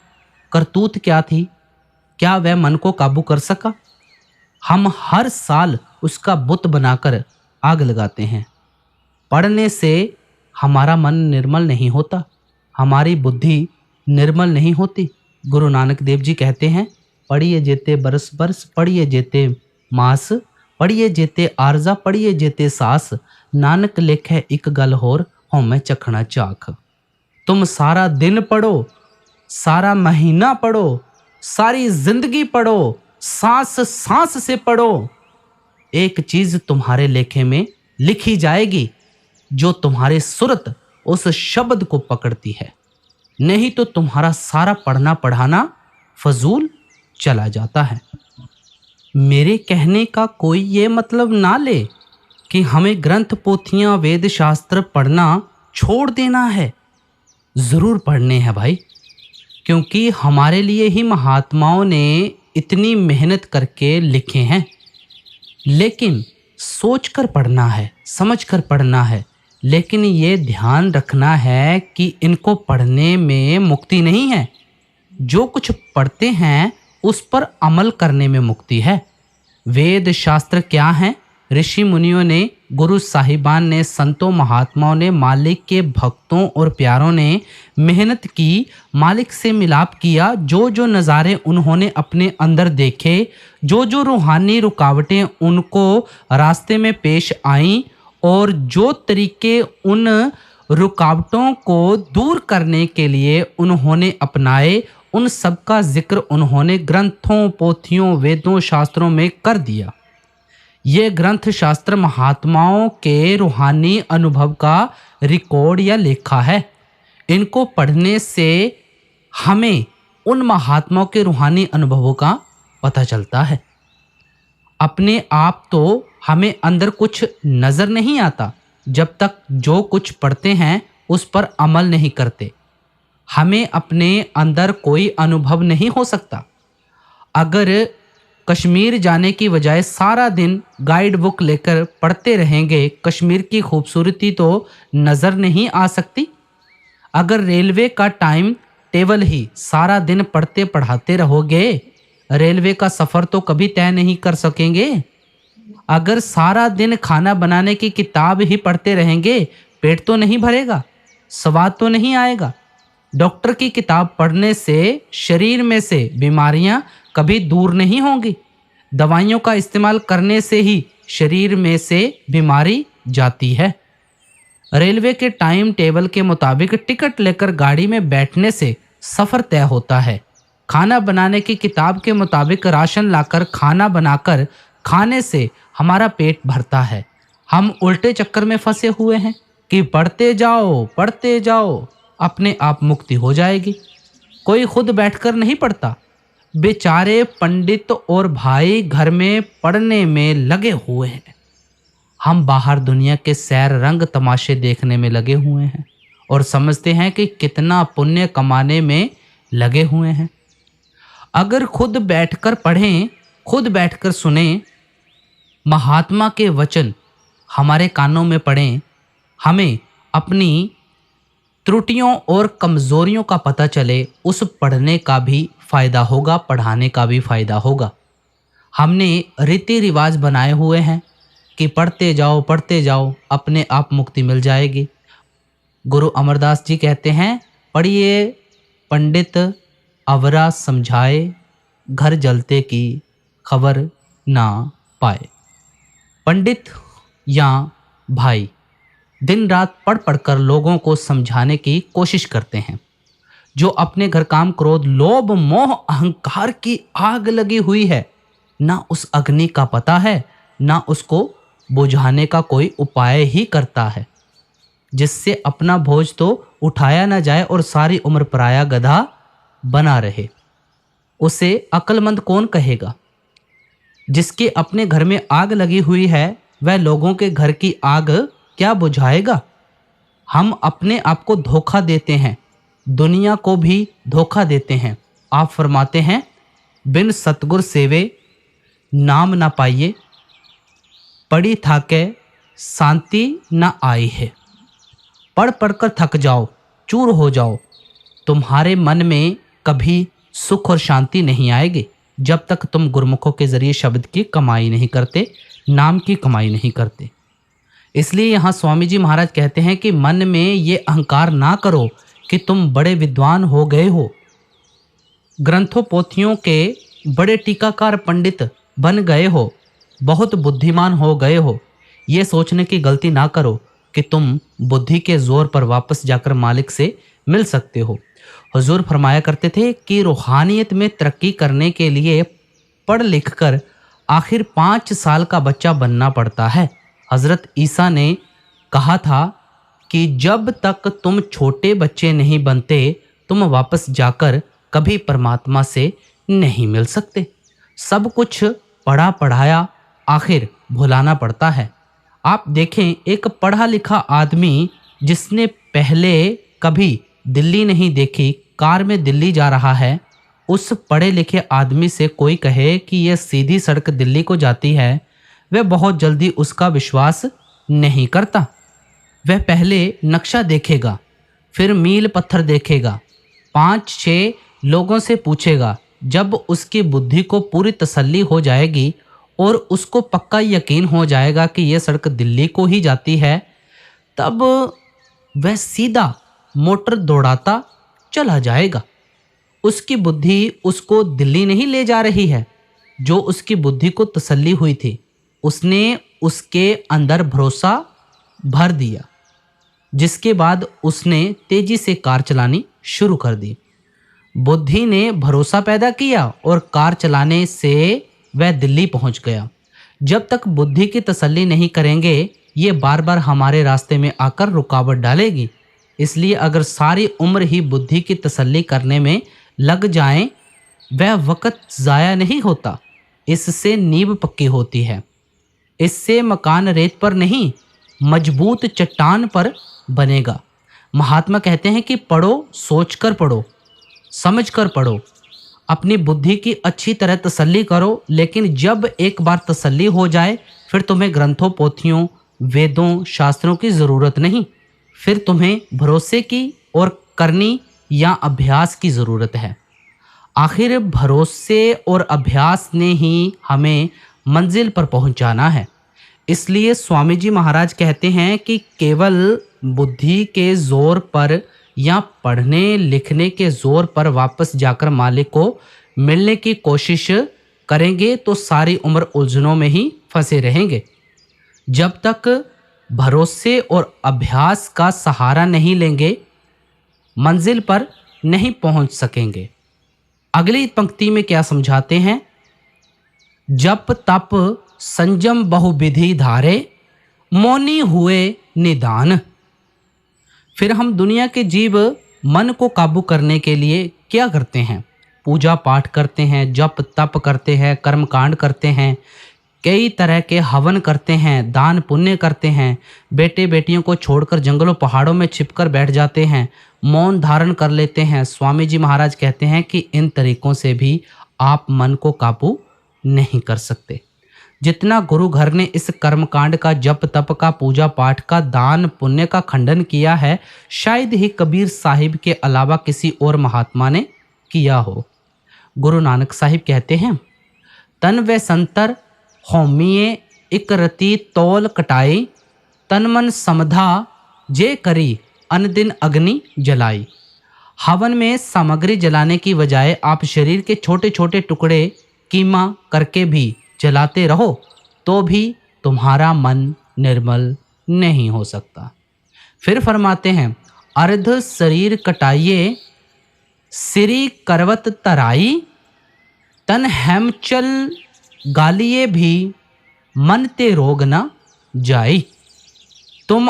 करतूत क्या थी, क्या वह मन को काबू कर सका? हम हर साल उसका बुत बनाकर आग लगाते हैं। पढ़ने से हमारा मन निर्मल नहीं होता, हमारी बुद्धि निर्मल नहीं होती। गुरु नानक देव जी कहते हैं, पढ़िए जेते बरस बरस, पढ़िए जेते मास, पढ़िए जेते आरजा, पढ़िए जेते सास, नानक लिखे एक गल होर, होमें चखना चाख। तुम सारा दिन पढ़ो, सारा महीना पढ़ो, सारी जिंदगी पढ़ो, सांस सांस से पढ़ो, एक चीज तुम्हारे लेखे में लिखी जाएगी, जो तुम्हारे सुरत उस शब्द को पकड़ती है। नहीं तो तुम्हारा सारा पढ़ना पढ़ाना फजूल चला जाता है। मेरे कहने का कोई ये मतलब ना ले कि हमें ग्रंथ पोथियां वेद शास्त्र पढ़ना छोड़ देना है। ज़रूर पढ़ने हैं भाई, क्योंकि हमारे लिए ही महात्माओं ने इतनी मेहनत करके लिखे हैं। लेकिन सोच कर पढ़ना है, समझ कर पढ़ना है। लेकिन ये ध्यान रखना है कि इनको पढ़ने में मुक्ति नहीं है, जो कुछ पढ़ते हैं उस पर अमल करने में मुक्ति है। वेद शास्त्र क्या हैं? ऋषि मुनियों ने, गुरु साहिबान ने, संतों महात्माओं ने, मालिक के भक्तों और प्यारों ने मेहनत की, मालिक से मिलाप किया। जो जो नज़ारे उन्होंने अपने अंदर देखे, जो जो रूहानी रुकावटें उनको रास्ते में पेश आईं और जो तरीके उन रुकावटों को दूर करने के लिए उन्होंने अपनाए, उन सब का जिक्र उन्होंने ग्रंथों, पोथियों, वेदों, शास्त्रों में कर दिया। ये ग्रंथ शास्त्र महात्माओं के रूहानी अनुभव का रिकॉर्ड या लेखा है। इनको पढ़ने से हमें उन महात्माओं के रूहानी अनुभवों का पता चलता है। अपने आप तो हमें अंदर कुछ नजर नहीं आता जब तक जो कुछ पढ़ते हैं उस पर अमल नहीं करते। हमें अपने अंदर कोई अनुभव नहीं हो सकता। अगर कश्मीर जाने की बजाय सारा दिन गाइड बुक लेकर पढ़ते रहेंगे, कश्मीर की खूबसूरती तो नज़र नहीं आ सकती। अगर रेलवे का टाइम टेबल ही सारा दिन पढ़ते पढ़ाते रहोगे, रेलवे का सफ़र तो कभी तय नहीं कर सकेंगे। अगर सारा दिन खाना बनाने की किताब ही पढ़ते रहेंगे, पेट तो नहीं भरेगा, स्वाद तो नहीं आएगा। डॉक्टर की किताब पढ़ने से शरीर में से बीमारियां कभी दूर नहीं होंगी। दवाइयों का इस्तेमाल करने से ही शरीर में से बीमारी जाती है। रेलवे के टाइम टेबल के मुताबिक टिकट लेकर गाड़ी में बैठने से सफ़र तय होता है। खाना बनाने की किताब के मुताबिक राशन लाकर खाना बनाकर खाने से हमारा पेट भरता है। हम उल्टे चक्कर में फंसे हुए हैं कि पढ़ते जाओ, अपने आप मुक्ति हो जाएगी। कोई खुद बैठकर नहीं पढ़ता। बेचारे पंडित और भाई घर में पढ़ने में लगे हुए हैं। हम बाहर दुनिया के सैर रंग तमाशे देखने में लगे हुए हैं और समझते हैं कि कितना पुण्य कमाने में लगे हुए हैं। अगर खुद बैठकर पढ़ें, खुद बैठकर सुने, महात्मा के वचन हमारे कानों में पड़ें, हमें अपनी त्रुटियों और कमज़ोरियों का पता चले, उस पढ़ने का भी फ़ायदा होगा, पढ़ाने का भी फ़ायदा होगा। हमने रीति रिवाज बनाए हुए हैं कि पढ़ते जाओ, अपने आप मुक्ति मिल जाएगी। गुरु अमरदास जी कहते हैं, पढ़िए पंडित अवरा समझाए, घर जलते की खबर ना पाए। पंडित या भाई दिन रात पढ़ पढ़कर लोगों को समझाने की कोशिश करते हैं। जो अपने घर काम, क्रोध, लोभ, मोह, अहंकार की आग लगी हुई है, ना उस अग्नि का पता है, ना उसको बुझाने का कोई उपाय ही करता है, जिससे अपना बोझ तो उठाया ना जाए और सारी उम्र पराया गधा बना रहे। उसे अक्लमंद कौन कहेगा? जिसके अपने घर में आग लगी हुई है, वह लोगों के घर की आग क्या बुझाएगा? हम अपने आप को धोखा देते हैं, दुनिया को भी धोखा देते हैं। आप फरमाते हैं, बिन सतगुर सेवे नाम ना पाइए, पड़ी थाके शांति ना आई है। पढ़ पढ़कर थक जाओ, चूर हो जाओ, तुम्हारे मन में कभी सुख और शांति नहीं आएगी जब तक तुम गुरमुखों के जरिए शब्द की कमाई नहीं करते, नाम की कमाई नहीं करते। इसलिए यहाँ स्वामी जी महाराज कहते हैं कि मन में ये अहंकार ना करो कि तुम बड़े विद्वान हो गए हो, ग्रंथों पोथियों के बड़े टीकाकार पंडित बन गए हो, बहुत बुद्धिमान हो गए हो। ये सोचने की गलती ना करो कि तुम बुद्धि के जोर पर वापस जाकर मालिक से मिल सकते हो। हुजूर फरमाया करते थे कि रूहानियत में तरक्की करने के लिए पढ़ लिख कर आखिर 5 साल का बच्चा बनना पड़ता है। हज़रत ईसा ने कहा था कि जब तक तुम छोटे बच्चे नहीं बनते, तुम वापस जाकर कभी परमात्मा से नहीं मिल सकते। सब कुछ पढ़ा पढ़ाया आखिर भुलाना पड़ता है। आप देखें, एक पढ़ा लिखा आदमी जिसने पहले कभी दिल्ली नहीं देखी, कार में दिल्ली जा रहा है, उस पढ़े लिखे आदमी से कोई कहे कि यह सीधी सड़क दिल्ली को जाती है, वह बहुत जल्दी उसका विश्वास नहीं करता। वह पहले नक्शा देखेगा, फिर मील पत्थर देखेगा, 5-6 लोगों से पूछेगा। जब उसकी बुद्धि को पूरी तसल्ली हो जाएगी और उसको पक्का यकीन हो जाएगा कि यह सड़क दिल्ली को ही जाती है, तब वह सीधा मोटर दौड़ाता चला जाएगा। उसकी बुद्धि उसको दिल्ली नहीं ले जा रही है। जो उसकी बुद्धि को तसल्ली हुई थी, उसने उसके अंदर भरोसा भर दिया। जिसके बाद उसने तेजी से कार चलानी शुरू कर दी। बुद्धि ने भरोसा पैदा किया और कार चलाने से वह दिल्ली पहुंच गया। जब तक बुद्धि की तसल्ली नहीं करेंगे, ये बार बार हमारे रास्ते में आकर रुकावट डालेगी। इसलिए अगर सारी उम्र ही बुद्धि की तसल्ली करने में लग जाएं, वह वक्त ज़ाया नहीं होता। इससे नींव पक्की होती है। इससे मकान रेत पर नहीं, मजबूत चट्टान पर बनेगा। महात्मा कहते हैं कि पढ़ो, सोचकर पढ़ो, समझकर पढ़ो, अपनी बुद्धि की अच्छी तरह तसल्ली करो। लेकिन जब एक बार तसल्ली हो जाए, फिर तुम्हें ग्रंथों, पोथियों, वेदों, शास्त्रों की ज़रूरत नहीं। फिर तुम्हें भरोसे की और करनी या अभ्यास की ज़रूरत है। आखिर भरोसे और अभ्यास ने ही हमें मंजिल पर पहुंचाना है। इसलिए स्वामी जी महाराज कहते हैं कि केवल बुद्धि के जोर पर या पढ़ने लिखने के जोर पर वापस जाकर मालिक को मिलने की कोशिश करेंगे तो सारी उम्र उलझनों में ही फंसे रहेंगे। जब तक भरोसे और अभ्यास का सहारा नहीं लेंगे, मंजिल पर नहीं पहुंच सकेंगे। अगली पंक्ति में क्या समझाते हैं? जप तप संयम बहुविधि धारे, मौनी हुए निदान। फिर हम दुनिया के जीव मन को काबू करने के लिए क्या करते हैं? पूजा पाठ करते हैं, जप तप करते हैं, कर्म कांड करते हैं, कई तरह के हवन करते हैं, दान पुण्य करते हैं, बेटे बेटियों को छोड़कर जंगलों पहाड़ों में छिपकर बैठ जाते हैं, मौन धारण कर लेते हैं। स्वामी जी महाराज कहते हैं कि इन तरीकों से भी आप मन को काबू नहीं कर सकते। जितना गुरु घर ने इस कर्मकांड का, जप तप का, पूजा पाठ का, दान पुण्य का खंडन किया है, शायद ही कबीर साहिब के अलावा किसी और महात्मा ने किया हो। गुरु नानक साहिब कहते हैं, तन व संतर होमिए इक रति तौल कटाई, तन मन समधा जे करी अनदिन अग्नि जलाई। हवन में सामग्री जलाने की बजाय आप शरीर के छोटे छोटे टुकड़े कीमा करके भी जलाते रहो तो भी तुम्हारा मन निर्मल नहीं हो सकता। फिर फरमाते हैं, अर्ध शरीर कटाइए सिरी करवत तराई, तन हेमचल गालिए भी मन ते रोग न जाई। तुम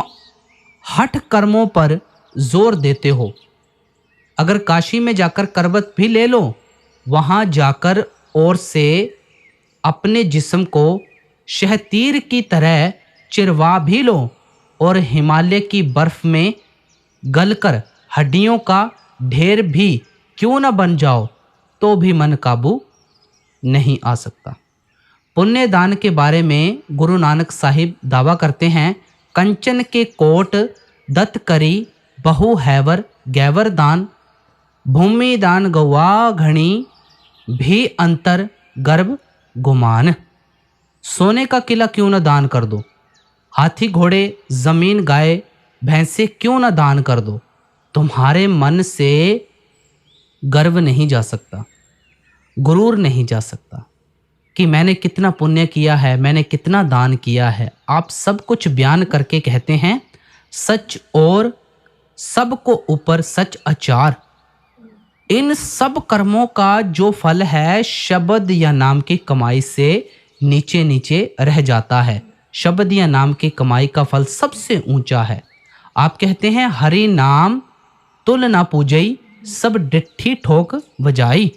हठ कर्मों पर जोर देते हो। अगर काशी में जाकर करवत भी ले लो, वहां जाकर और से अपने जिस्म को शहतीर की तरह चिरवा भी लो और हिमालय की बर्फ में गलकर हड्डियों का ढेर भी क्यों न बन जाओ, तो भी मन काबू नहीं आ सकता। पुण्य दान के बारे में गुरु नानक साहिब दावा करते हैं, कंचन के कोट दत्त करी बहु हैवर गैवर दान, भूमि दान गवा घणी भी अंतर गर्भ गुमान। सोने का किला क्यों न दान कर दो, हाथी घोड़े जमीन गाय भैंसे क्यों न दान कर दो, तुम्हारे मन से गर्व नहीं जा सकता, गुरूर नहीं जा सकता कि मैंने कितना पुण्य किया है, मैंने कितना दान किया है। आप सब कुछ बयान करके कहते हैं, सच और सबको ऊपर सच अचार। इन सब कर्मों का जो फल है, शब्द या नाम की कमाई से नीचे नीचे रह जाता है। शब्द या नाम की कमाई का फल सबसे ऊंचा है। आप कहते हैं, हरि नाम तुल ना पूजई, सब डिट्ठी ठोक बजाई।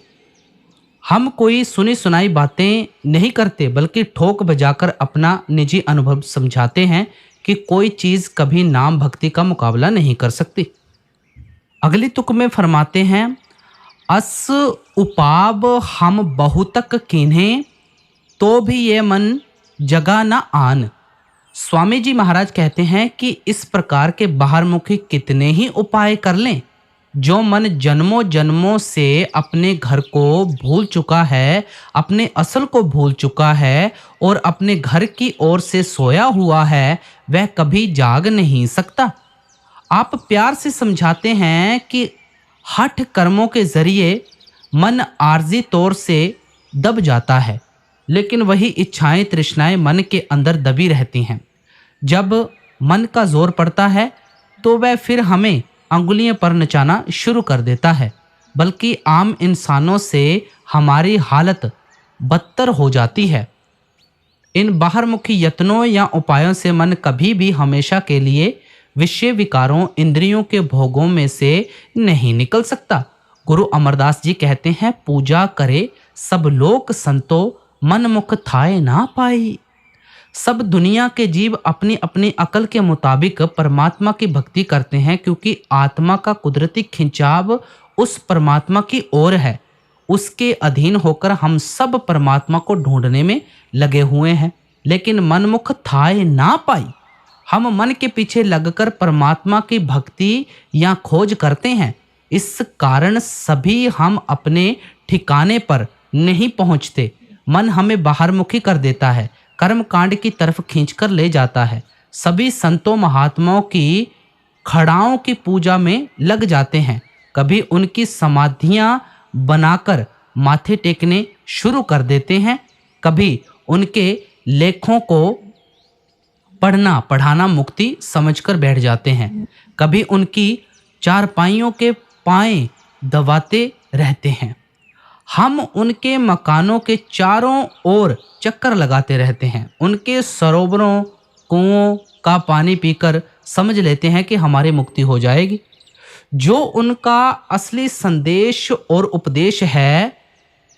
हम कोई सुनी सुनाई बातें नहीं करते, बल्कि ठोक बजाकर अपना निजी अनुभव समझाते हैं कि कोई चीज़ कभी नाम भक्ति का मुकाबला नहीं कर सकती। अगली तुक में फरमाते हैं, अस उपाब हम बहुतक कीन्हे, तो भी ये मन जगा न आन। स्वामी जी महाराज कहते हैं कि इस प्रकार के बाहरमुखी कितने ही उपाय कर लें, जो मन जन्मों जन्मों से अपने घर को भूल चुका है, अपने असल को भूल चुका है और अपने घर की ओर से सोया हुआ है, वह कभी जाग नहीं सकता। आप प्यार से समझाते हैं कि हठ कर्मों के जरिए मन आर्जी तौर से दब जाता है, लेकिन वही इच्छाएं तृष्णाएं मन के अंदर दबी रहती हैं। जब मन का जोर पड़ता है, तो वह फिर हमें अंगुलियों पर नचाना शुरू कर देता है, बल्कि आम इंसानों से हमारी हालत बदतर हो जाती है। इन बाहरमुखी यत्नों या उपायों से मन कभी भी हमेशा के लिए विषय विकारों, इंद्रियों के भोगों में से नहीं निकल सकता। गुरु अमरदास जी कहते हैं, पूजा करे सब लोक संतो, मन मुख थाए ना पाई। सब दुनिया के जीव अपनी अपनी अकल के मुताबिक परमात्मा की भक्ति करते हैं, क्योंकि आत्मा का कुदरती खिंचाव उस परमात्मा की ओर है। उसके अधीन होकर हम सब परमात्मा को ढूंढने में लगे हुए हैं, लेकिन मनमुख थाए ना पाई। हम मन के पीछे लगकर परमात्मा की भक्ति या खोज करते हैं। इस कारण सभी हम अपने ठिकाने पर नहीं पहुंचते। मन हमें बाहरमुखी कर देता है, कर्म कांड की तरफ खींचकर ले जाता है। सभी संतों महात्माओं की खड़ाओं की पूजा में लग जाते हैं। कभी उनकी समाधियां बनाकर माथे टेकने शुरू कर देते हैं, कभी उनके लेखों को पढ़ना पढ़ाना मुक्ति समझकर बैठ जाते हैं, कभी उनकी चारपाइयों के पाएं दबाते रहते हैं। हम उनके मकानों के चारों ओर चक्कर लगाते रहते हैं। उनके सरोवरों, कुओं का पानी पीकर समझ लेते हैं कि हमारी मुक्ति हो जाएगी। जो उनका असली संदेश और उपदेश है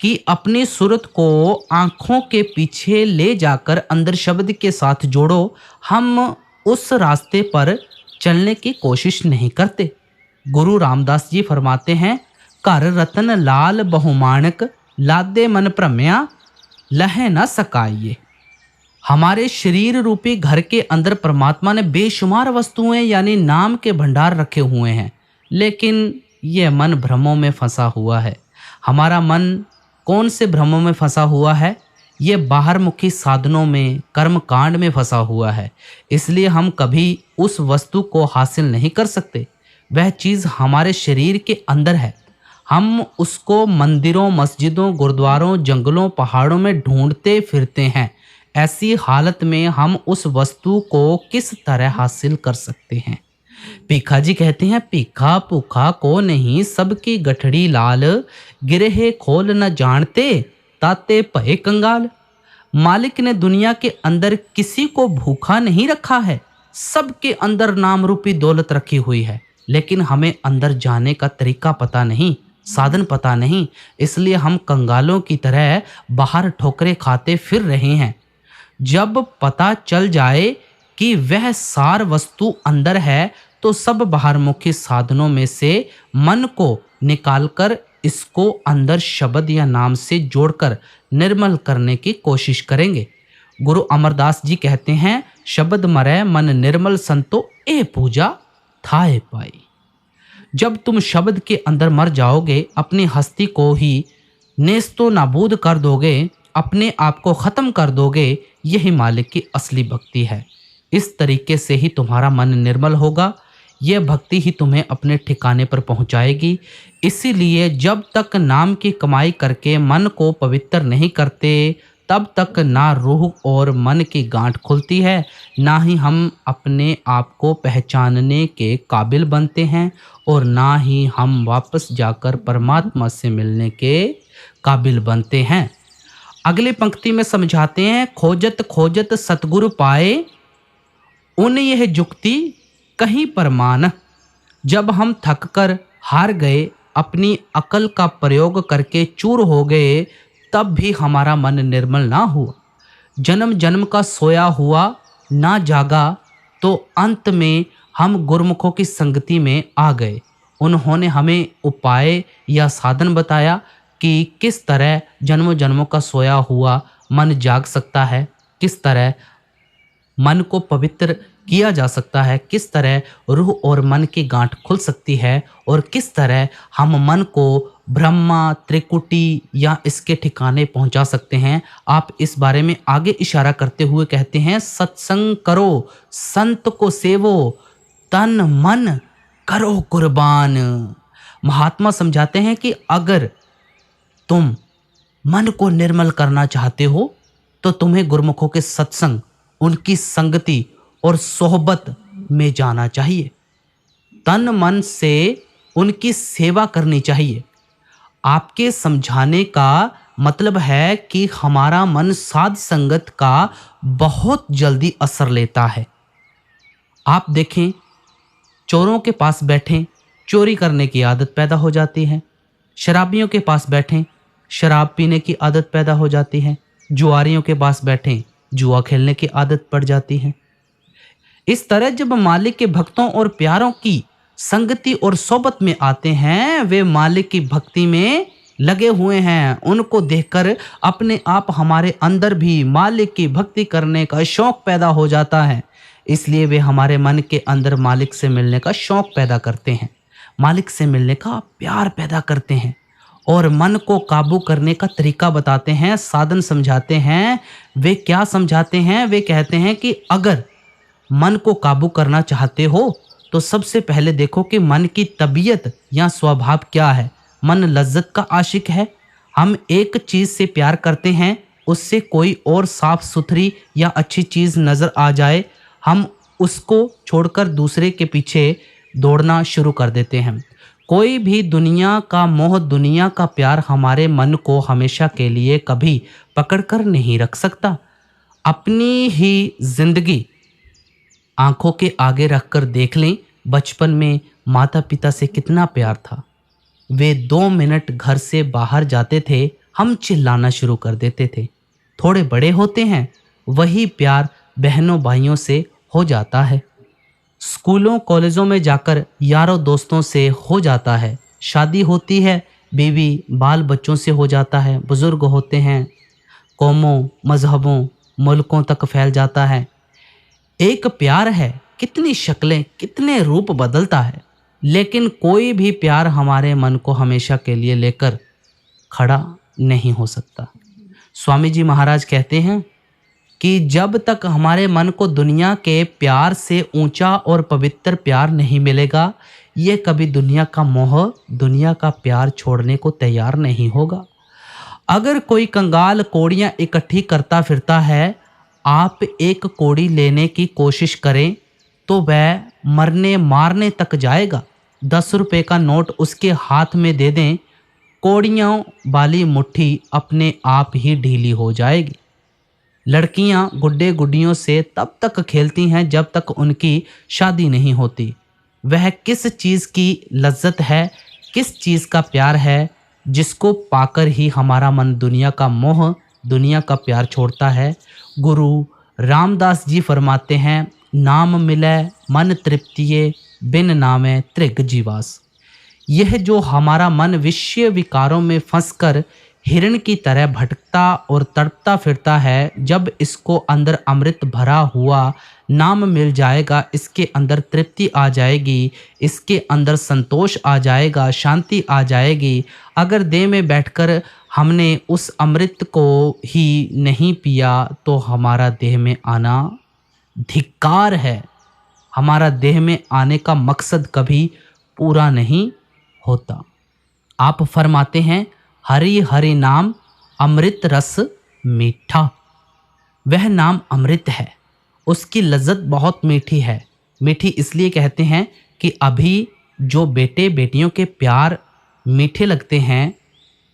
कि अपनी सूरत को आंखों के पीछे ले जाकर अंदर शब्द के साथ जोड़ो, हम उस रास्ते पर चलने की कोशिश नहीं करते। गुरु रामदास जी फरमाते हैं, कर रतन लाल बहुमानक, लादे मन भ्रम्या, लह न सकाइए। हमारे शरीर रूपी घर के अंदर परमात्मा ने बेशुमार वस्तुएं यानी नाम के भंडार रखे हुए हैं, लेकिन यह मन भ्रमों में फंसा हुआ है। हमारा मन कौन से भ्रमों में फंसा हुआ है? ये बाहरमुखी साधनों में, कर्म कांड में फंसा हुआ है। इसलिए हम कभी उस वस्तु को हासिल नहीं कर सकते। वह चीज़ हमारे शरीर के अंदर है। हम उसको मंदिरों, मस्जिदों, गुरुद्वारों, जंगलों, पहाड़ों में ढूंढते फिरते हैं। ऐसी हालत में हम उस वस्तु को किस तरह हासिल कर सकते हैं? पीखा जी कहते हैं, पीखा पुखा को नहीं, सबकी गठड़ी लाल, गिरहे खोल न जानते, ताते पहे कंगाल। मालिक ने दुनिया के अंदर किसी को भूखा नहीं रखा है। सबके अंदर नाम रूपी दौलत रखी हुई है, लेकिन हमें अंदर जाने का तरीका पता नहीं, साधन पता नहीं। इसलिए हम कंगालों की तरह बाहर ठोकरे खाते फिर रहे हैं। जब पता चल जाए कि वह सार वस्तु अंदर है, तो सब बाहरमुखी साधनों में से मन को निकालकर इसको अंदर शब्द या नाम से जोड़कर निर्मल करने की कोशिश करेंगे। गुरु अमरदास जी कहते हैं, शब्द मरै मन निर्मल संतो, ए पूजा थाए पाई। जब तुम शब्द के अंदर मर जाओगे, अपनी हस्ती को ही नेस्तो नाबूद कर दोगे, अपने आप को ख़त्म कर दोगे, यही मालिक की असली भक्ति है। इस तरीके से ही तुम्हारा मन निर्मल होगा। यह भक्ति ही तुम्हें अपने ठिकाने पर पहुंचाएगी। इसीलिए जब तक नाम की कमाई करके मन को पवित्र नहीं करते, तब तक ना रूह और मन की गांठ खुलती है, ना ही हम अपने आप को पहचानने के काबिल बनते हैं, और ना ही हम वापस जाकर परमात्मा से मिलने के काबिल बनते हैं। अगली पंक्ति में समझाते हैं, खोजत खोजत सतगुरु पाए, उन यह जुक्ति कहीं पर मान। जब हम थक कर हार गए, अपनी अकल का प्रयोग करके चूर हो गए, तब भी हमारा मन निर्मल ना हुआ। जन्म जन्म का सोया हुआ ना जागा, तो अंत में हम गुरमुखों की संगति में आ गए। उन्होंने हमें उपाय या साधन बताया कि किस तरह जन्मों जन्मों का सोया हुआ मन जाग सकता है, किस तरह मन को पवित्र किया जा सकता है, किस तरह रूह और मन की गांठ खुल सकती है, और किस तरह हम मन को ब्रह्मा, त्रिकुटी या इसके ठिकाने पहुंचा सकते हैं। आप इस बारे में आगे इशारा करते हुए कहते हैं, सत्संग करो, संत को सेवो, तन मन करो कुर्बान। महात्मा समझाते हैं कि अगर तुम मन को निर्मल करना चाहते हो, तो तुम्हें गुरमुखों के सत्संग, उनकी संगति और सोहबत में जाना चाहिए। तन मन से उनकी सेवा करनी चाहिए। आपके समझाने का मतलब है कि हमारा मन साध संगत का बहुत जल्दी असर लेता है। आप देखें, चोरों के पास बैठें, चोरी करने की आदत पैदा हो जाती है। शराबियों के पास बैठें, शराब पीने की आदत पैदा हो जाती है। जुआरियों के पास बैठें, जुआ खेलने की आदत पड़ जाती है। इस तरह जब मालिक के भक्तों और प्यारों की संगति और सोबत में आते हैं, वे मालिक की भक्ति में लगे हुए हैं। उनको देखकर अपने आप हमारे अंदर भी मालिक की भक्ति करने का शौक पैदा हो जाता है। इसलिए वे हमारे मन के अंदर मालिक से मिलने का शौक पैदा करते हैं, मालिक से मिलने का प्यार पैदा करते हैं और मन को काबू करने का तरीका बताते हैं, साधन समझाते हैं। वे क्या समझाते हैं? वे कहते हैं कि अगर मन को काबू करना चाहते हो तो सबसे पहले देखो कि मन की तबीयत या स्वभाव क्या है। मन लज्जत का आशिक है। हम एक चीज से प्यार करते हैं, उससे कोई और साफ सुथरी या अच्छी चीज नजर आ जाए, हम उसको छोड़कर दूसरे के पीछे दौड़ना शुरू कर देते हैं। कोई भी दुनिया का मोह, दुनिया का प्यार हमारे मन को हमेशा के लिए कभी पकड़कर नहीं रख सकता। अपनी ही जिंदगी आंखों के आगे रखकर देख लें, बचपन में माता पिता से कितना प्यार था। वे 2 मिनट घर से बाहर जाते थे, हम चिल्लाना शुरू कर देते थे। थोड़े बड़े होते हैं, वही प्यार बहनों भाइयों से हो जाता है। स्कूलों कॉलेजों में जाकर यारों दोस्तों से हो जाता है। शादी होती है, बीवी बाल बच्चों से हो जाता है। बुजुर्ग होते हैं, कौमों मजहबों मुल्कों तक फैल जाता है। एक प्यार है, कितनी शक्लें कितने रूप बदलता है, लेकिन कोई भी प्यार हमारे मन को हमेशा के लिए लेकर खड़ा नहीं हो सकता। स्वामी जी महाराज कहते हैं कि जब तक हमारे मन को दुनिया के प्यार से ऊंचा और पवित्र प्यार नहीं मिलेगा, ये कभी दुनिया का मोह, दुनिया का प्यार छोड़ने को तैयार नहीं होगा। अगर कोई कंगाल कौड़ियाँ इकट्ठी करता फिरता है, आप एक कौड़ी लेने की कोशिश करें तो वह मरने मारने तक जाएगा। 10 रुपए का नोट उसके हाथ में दे दें, कौड़ियों वाली मुट्ठी अपने आप ही ढीली हो जाएगी। लड़कियां गुड्डे गुड्डियों से तब तक खेलती हैं जब तक उनकी शादी नहीं होती। वह किस चीज़ की लज्जत है, किस चीज़ का प्यार है, जिसको पाकर ही हमारा मन दुनिया का मोह, दुनिया का प्यार छोड़ता है। गुरु रामदास जी फरमाते हैं, नाम मिले मन तृप्तिये, बिन नामे त्रिग जीवास। यह जो हमारा मन विषय विकारों में फंसकर हिरण की तरह भटकता और तड़पता फिरता है, जब इसको अंदर अमृत भरा हुआ नाम मिल जाएगा, इसके अंदर तृप्ति आ जाएगी, इसके अंदर संतोष आ जाएगा, शांति आ जाएगी। अगर देह में बैठकर हमने उस अमृत को ही नहीं पिया तो हमारा देह में आना धिक्कार है। हमारा देह में आने का मकसद कभी पूरा नहीं होता। आप फरमाते हैं, हरि हरि नाम अमृत रस मीठा। वह नाम अमृत है, उसकी लज्जत बहुत मीठी है। मीठी इसलिए कहते हैं कि अभी जो बेटे बेटियों के प्यार मीठे लगते हैं,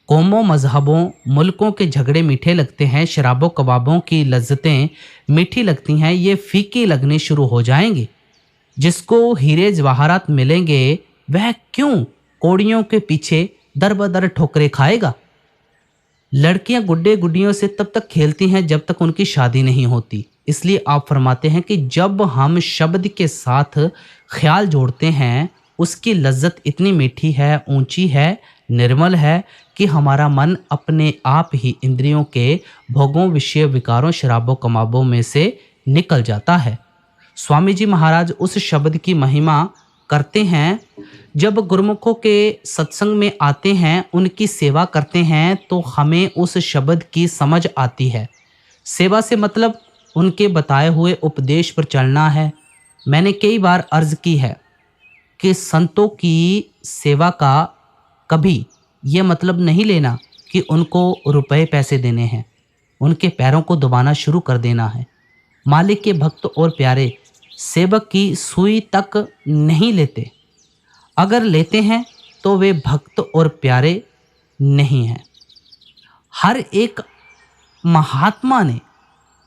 कौमों मजहबों मुल्कों के झगड़े मीठे लगते हैं, शराबों कबाबों की लज्जतें मीठी लगती हैं, ये फीकी लगने शुरू हो जाएंगी। जिसको हीरे जवाहरात मिलेंगे वह क्यों कौड़ियों के पीछे दर बदर ठोकरे खाएगा। लड़कियां गुड्डे गुड्डियों से तब तक खेलती हैं जब तक उनकी शादी नहीं होती। इसलिए आप फरमाते हैं कि जब हम शब्द के साथ ख्याल जोड़ते हैं, उसकी लज्जत इतनी मीठी है, ऊंची है, निर्मल है कि हमारा मन अपने आप ही इंद्रियों के भोगों, विषय विकारों, शराबों कमाबों में से निकल जाता है। स्वामी जी महाराज उस शब्द की महिमा करते हैं। जब गुरुमुखों के सत्संग में आते हैं, उनकी सेवा करते हैं, तो हमें उस शब्द की समझ आती है। सेवा से मतलब उनके बताए हुए उपदेश पर चलना है। मैंने कई बार अर्ज की है कि संतों की सेवा का कभी ये मतलब नहीं लेना कि उनको रुपए पैसे देने हैं, उनके पैरों को दबाना शुरू कर देना है। मालिक के भक्त और प्यारे सेवक की सुई तक नहीं लेते, अगर लेते हैं तो वे भक्त और प्यारे नहीं हैं। हर एक महात्मा ने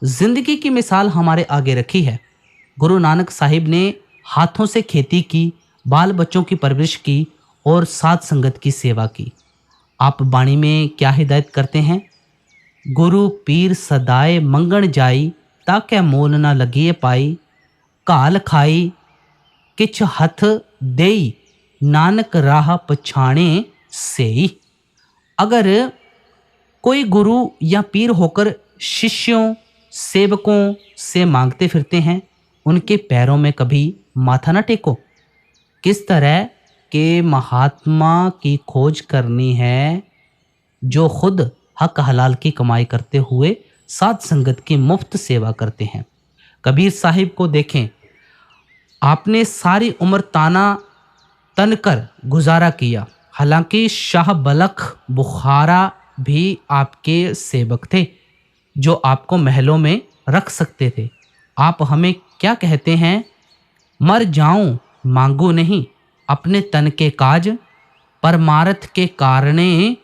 जिंदगी की मिसाल हमारे आगे रखी है। गुरु नानक साहिब ने हाथों से खेती की, बाल बच्चों की परवरिश की और साध संगत की सेवा की। आप वाणी में क्या हिदायत करते हैं? गुरु पीर सदाए मंगण जाई, ताके मोल न लगिए पाई। घाल खाई किछ हथ देई, नानक राह पछाणे सेई। अगर कोई गुरु या पीर होकर शिष्यों सेवकों से मांगते फिरते हैं, उनके पैरों में कभी माथा न टेको। किस तरह के महात्मा की खोज करनी है जो खुद हक हलाल की कमाई करते हुए साध संगत की मुफ्त सेवा करते हैं। कबीर साहिब को देखें, आपने सारी उम्र ताना तनकर गुजारा किया। हालांकि शाह बलख बुखारा भी आपके सेवक थे जो आपको महलों में रख सकते थे। आप हमें क्या कहते हैं? मर जाऊं मांगू नहीं, अपने तन के काज, परमार्थ के कारणे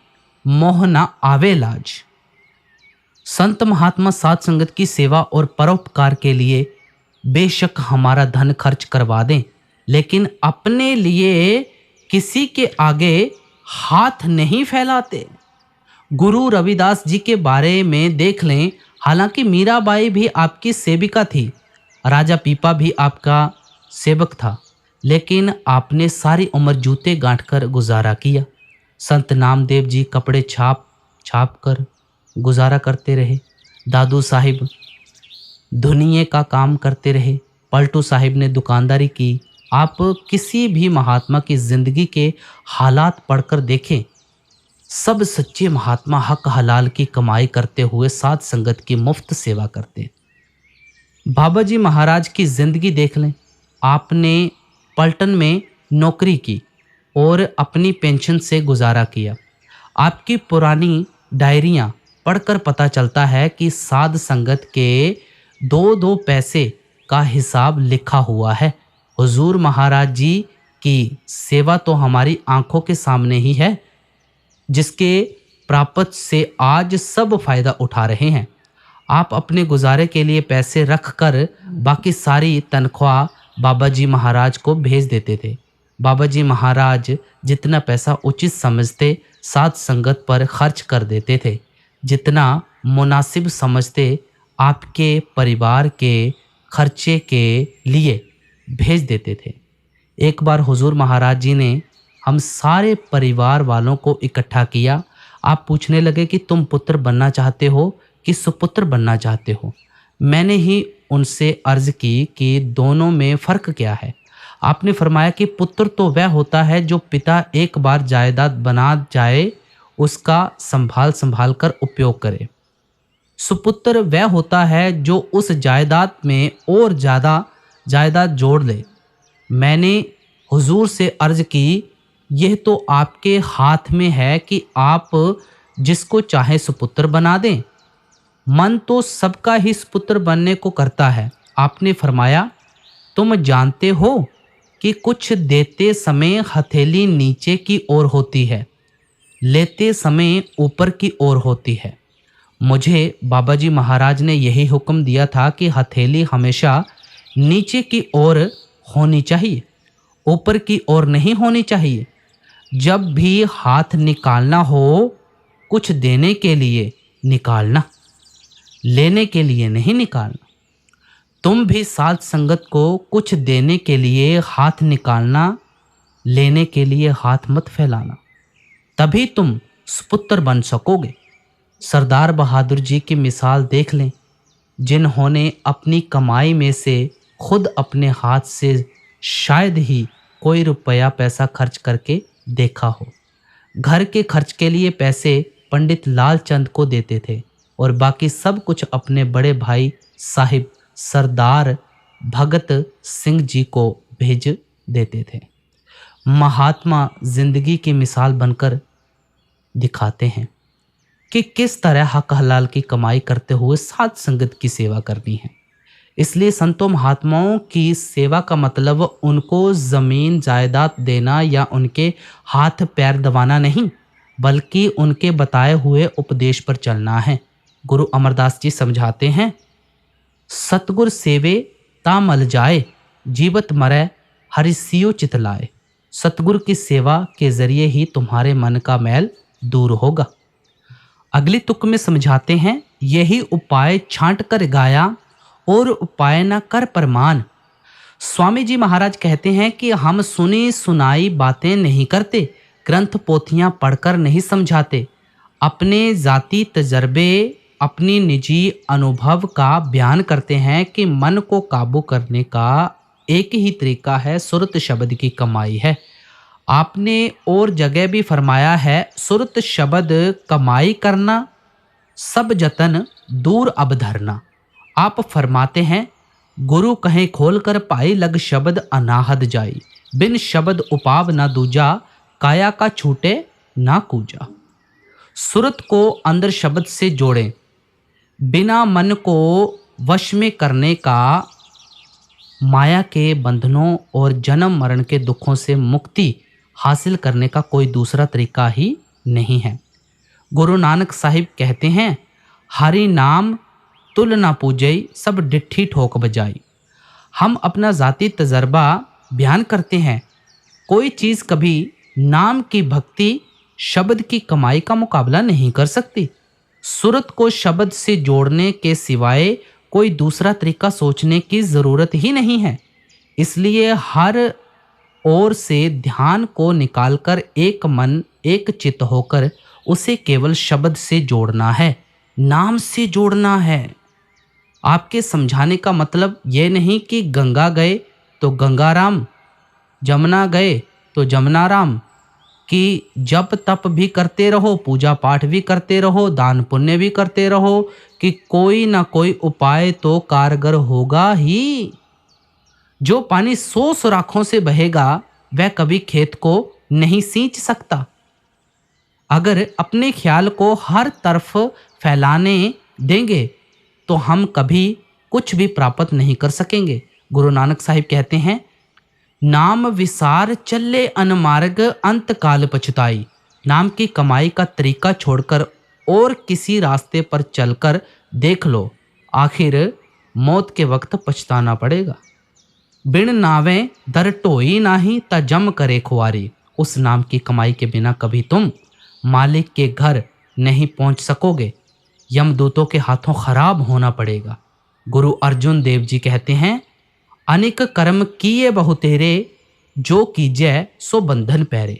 मोह न आवे लाज। संत महात्मा साध संगत की सेवा और परोपकार के लिए बेशक हमारा धन खर्च करवा दें, लेकिन अपने लिए किसी के आगे हाथ नहीं फैलाते। गुरु रविदास जी के बारे में देख लें। हालांकि मीराबाई भी आपकी सेविका थी, राजा पीपा भी आपका सेवक था, लेकिन आपने सारी उम्र जूते गांठकर गुजारा किया। संत नामदेव जी कपड़े छाप छाप कर गुजारा करते रहे। दादू साहिब धुनिये का काम करते रहे। पलटू साहिब ने दुकानदारी की। आप किसी भी महात्मा की जिंदगी के हालात पढ़कर देखें। सब सच्चे महात्मा हक हलाल की कमाई करते हुए साध संगत की मुफ्त सेवा करते हैं। बाबा जी महाराज की जिंदगी देख लें। आपने पलटन में नौकरी की और अपनी पेंशन से गुजारा किया। आपकी पुरानी डायरियां पढ़कर पता चलता है कि साध संगत के दो दो पैसे का हिसाब लिखा हुआ है। हुजूर महाराज जी की सेवा तो हमारी आंखों के सामने ही है, जिसके प्राप्त से आज सब फायदा उठा रहे हैं। आप अपने गुजारे के लिए पैसे रख कर बाकी सारी तनख्वाह बाबा जी महाराज को भेज देते थे। बाबा जी महाराज जितना पैसा उचित समझते साध संगत पर खर्च कर देते थे, जितना मुनासिब समझते आपके परिवार के खर्चे के लिए भेज देते थे। एक बार हुजूर महाराज जी ने हम सारे परिवार वालों को इकट्ठा किया। आप पूछने लगे कि तुम पुत्र बनना चाहते हो कि सुपुत्र बनना चाहते हो। मैंने ही उनसे अर्ज की कि दोनों में फ़र्क क्या है। आपने फरमाया कि पुत्र तो वह होता है जो पिता एक बार जायदाद बना जाए उसका संभाल संभाल कर उपयोग करे। सुपुत्र वह होता है जो उस जायदाद में और ज़्यादा जायदाद जोड़ ले। मैंने हुजूर से अर्ज की, यह तो आपके हाथ में है कि आप जिसको चाहे सुपुत्र बना दें। मन तो सबका ही सुपुत्र बनने को करता है। आपने फरमाया, तुम जानते हो कि कुछ देते समय हथेली नीचे की ओर होती है, लेते समय ऊपर की ओर होती है। मुझे बाबा जी महाराज ने यही हुक्म दिया था कि हथेली हमेशा नीचे की ओर होनी चाहिए, ऊपर की ओर नहीं होनी चाहिए। जब भी हाथ निकालना हो, कुछ देने के लिए निकालना, लेने के लिए नहीं निकालना। तुम भी साध संगत को कुछ देने के लिए हाथ निकालना, लेने के लिए हाथ मत फैलाना, तभी तुम सुपुत्र बन सकोगे। सरदार बहादुर जी की मिसाल देख लें, जिन्होंने अपनी कमाई में से खुद अपने हाथ से शायद ही कोई रुपया पैसा खर्च करके देखा हो। घर के खर्च के लिए पैसे पंडित लालचंद को देते थे और बाकी सब कुछ अपने बड़े भाई साहिब सरदार भगत सिंह जी को भेज देते थे। महात्मा जिंदगी की मिसाल बनकर दिखाते हैं कि किस तरह हक हलाल की कमाई करते हुए साध संगत की सेवा करनी है। इसलिए संतों महात्माओं की सेवा का मतलब उनको जमीन जायदाद देना या उनके हाथ पैर दबाना नहीं, बल्कि उनके बताए हुए उपदेश पर चलना है। गुरु अमरदास जी समझाते हैं, सतगुर सेवे ता मल जाए, जीवत मरै हरि सियो चित लाए। सतगुरु की सेवा के जरिए ही तुम्हारे मन का मैल दूर होगा। अगली तुक में समझाते हैं, यही उपाय छांट कर गाया और उपाय न कर परमान। स्वामी जी महाराज कहते हैं कि हम सुनी सुनाई बातें नहीं करते, ग्रंथ पोथियां पढ़कर नहीं समझाते, अपने जाति तजर्बे अपनी निजी अनुभव का बयान करते हैं कि मन को काबू करने का एक ही तरीका है, सुरत शब्द की कमाई है। आपने और जगह भी फरमाया है, सुरत शब्द कमाई करना, सब जतन दूर अब धरना। आप फरमाते हैं, गुरु कहें खोल कर पाई लग शब्द अनाहद जाई, बिन शब्द उपाव ना दूजा, काया का छूटे ना कूजा। सुरत को अंदर शब्द से जोड़ें, बिना मन को वश में करने का माया के बंधनों और जन्म मरण के दुखों से मुक्ति हासिल करने का कोई दूसरा तरीका ही नहीं है। गुरु नानक साहिब कहते हैं, हरि नाम तुल ना पूजई, सब डिट्ठी ठोक बजाई। हम अपना जाति तजर्बा बयान करते हैं, कोई चीज़ कभी नाम की भक्ति शब्द की कमाई का मुकाबला नहीं कर सकती। सुरत को शब्द से जोड़ने के सिवाय कोई दूसरा तरीका सोचने की ज़रूरत ही नहीं है। इसलिए हर ओर से ध्यान को निकालकर एक मन एक चित्त होकर उसे केवल शब्द से जोड़ना है, नाम से जोड़ना है। आपके समझाने का मतलब ये नहीं कि गंगा गए तो गंगाराम, जमुना गए तो जमुनाराम, कि जप तप भी करते रहो, पूजा पाठ भी करते रहो, दान पुण्य भी करते रहो, कि कोई ना कोई उपाय तो कारगर होगा ही। जो पानी 100 सुराखों से बहेगा वह कभी खेत को नहीं सींच सकता। अगर अपने ख्याल को हर तरफ फैलाने देंगे तो हम कभी कुछ भी प्राप्त नहीं कर सकेंगे। गुरु नानक साहिब कहते हैं, नाम विसार चले अनमार्ग अंत काल पछताई। नाम की कमाई का तरीका छोड़कर और किसी रास्ते पर चलकर देख लो, आखिर मौत के वक्त पछताना पड़ेगा। बिन नावें दर ढोई नाही ता जम करे खुआरी। उस नाम की कमाई के बिना कभी तुम मालिक के घर नहीं पहुंच सकोगे, यमदूतों के हाथों खराब होना पड़ेगा। गुरु अर्जुन देव जी कहते हैं, अनेक कर्म किए बहु तेरे, जो कीजै सो बंधन पैरे।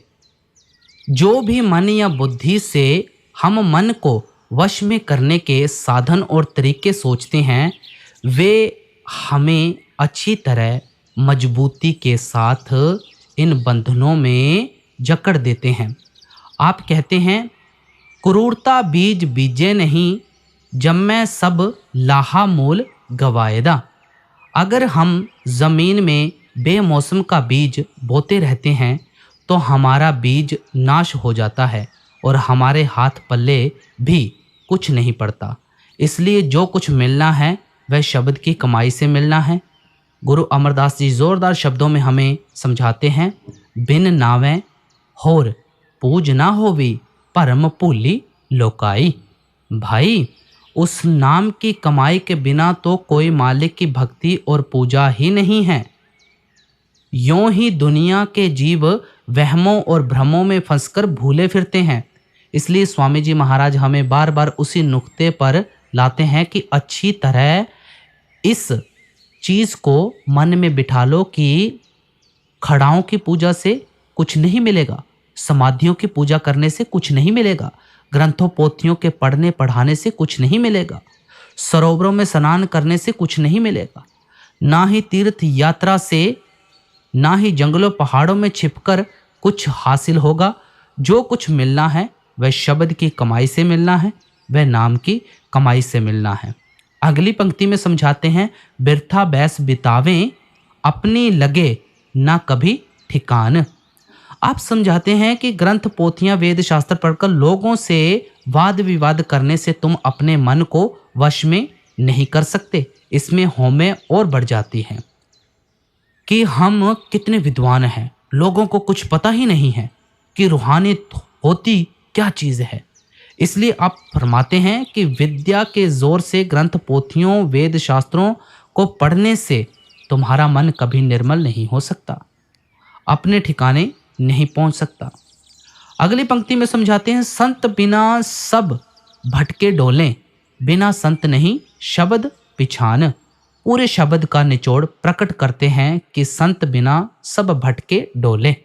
जो भी मन या बुद्धि से हम मन को वश में करने के साधन और तरीके सोचते हैं, वे हमें अच्छी तरह मजबूती के साथ इन बंधनों में जकड़ देते हैं। आप कहते हैं, क्रूरता बीज बीजे नहीं, जम्मै सब लाहा मूल गवाएदा। अगर हम ज़मीन में बेमौसम का बीज बोते रहते हैं तो हमारा बीज नाश हो जाता है और हमारे हाथ पल्ले भी कुछ नहीं पड़ता। इसलिए जो कुछ मिलना है वह शब्द की कमाई से मिलना है। गुरु अमरदास जी ज़ोरदार शब्दों में हमें समझाते हैं, बिन नावें होर पूज ना होवी, परम भूली लोकाई। भाई, उस नाम की कमाई के बिना तो कोई मालिक की भक्ति और पूजा ही नहीं है। यों ही दुनिया के जीव वहमों और भ्रमों में फंसकर भूले फिरते हैं। इसलिए स्वामी जी महाराज हमें बार बार उसी नुक्ते पर लाते हैं कि अच्छी तरह इस चीज़ को मन में बिठा लो कि खड़ाओं की पूजा से कुछ नहीं मिलेगा, समाधियों की पूजा करने से कुछ नहीं मिलेगा, ग्रंथों पोथियों के पढ़ने पढ़ाने से कुछ नहीं मिलेगा, सरोवरों में स्नान करने से कुछ नहीं मिलेगा, ना ही तीर्थ यात्रा से, ना ही जंगलों पहाड़ों में छिपकर कुछ हासिल होगा। जो कुछ मिलना है वह शब्द की कमाई से मिलना है, वह नाम की कमाई से मिलना है। अगली पंक्ति में समझाते हैं, बिरथा बैस बितावें अपनी लगे ना कभी ठिकान। आप समझाते हैं कि ग्रंथ पोथियां वेद शास्त्र पढ़कर लोगों से वाद विवाद करने से तुम अपने मन को वश में नहीं कर सकते। इसमें हौमें और बढ़ जाती हैं कि हम कितने विद्वान हैं, लोगों को कुछ पता ही नहीं है कि रूहानियत होती क्या चीज़ है। इसलिए आप फरमाते हैं कि विद्या के जोर से ग्रंथ पोथियों वेद शास्त्रों को पढ़ने से तुम्हारा मन कभी निर्मल नहीं हो सकता, अपने ठिकाने नहीं पहुंच सकता। अगली पंक्ति में समझाते हैं, संत बिना सब भटके डोलें, बिना संत नहीं शब्द पिछान। पूरे शब्द का निचोड़ प्रकट करते हैं कि संत बिना सब भटके डोले।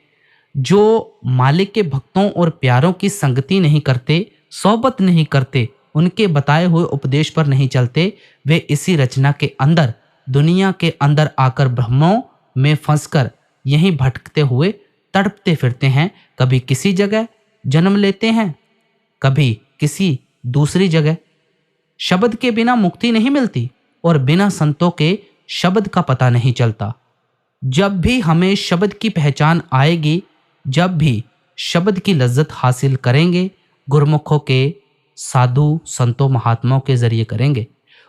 जो मालिक के भक्तों और प्यारों की संगति नहीं करते, सोबत नहीं करते, उनके बताए हुए उपदेश पर नहीं चलते, वे इसी रचना के अंदर, दुनिया के अंदर आकर भ्रमों में फंसकर यहीं भटकते हुए तड़पते फिरते हैं। कभी किसी जगह जन्म लेते हैं, कभी किसी दूसरी जगह। शब्द के बिना मुक्ति नहीं मिलती और बिना संतों के शब्द का पता नहीं चलता। जब भी हमें शब्द की पहचान आएगी, जब भी शब्द की लज्जत हासिल करेंगे, गुरुमुखों के साधु संतों महात्माओं के जरिए करेंगे।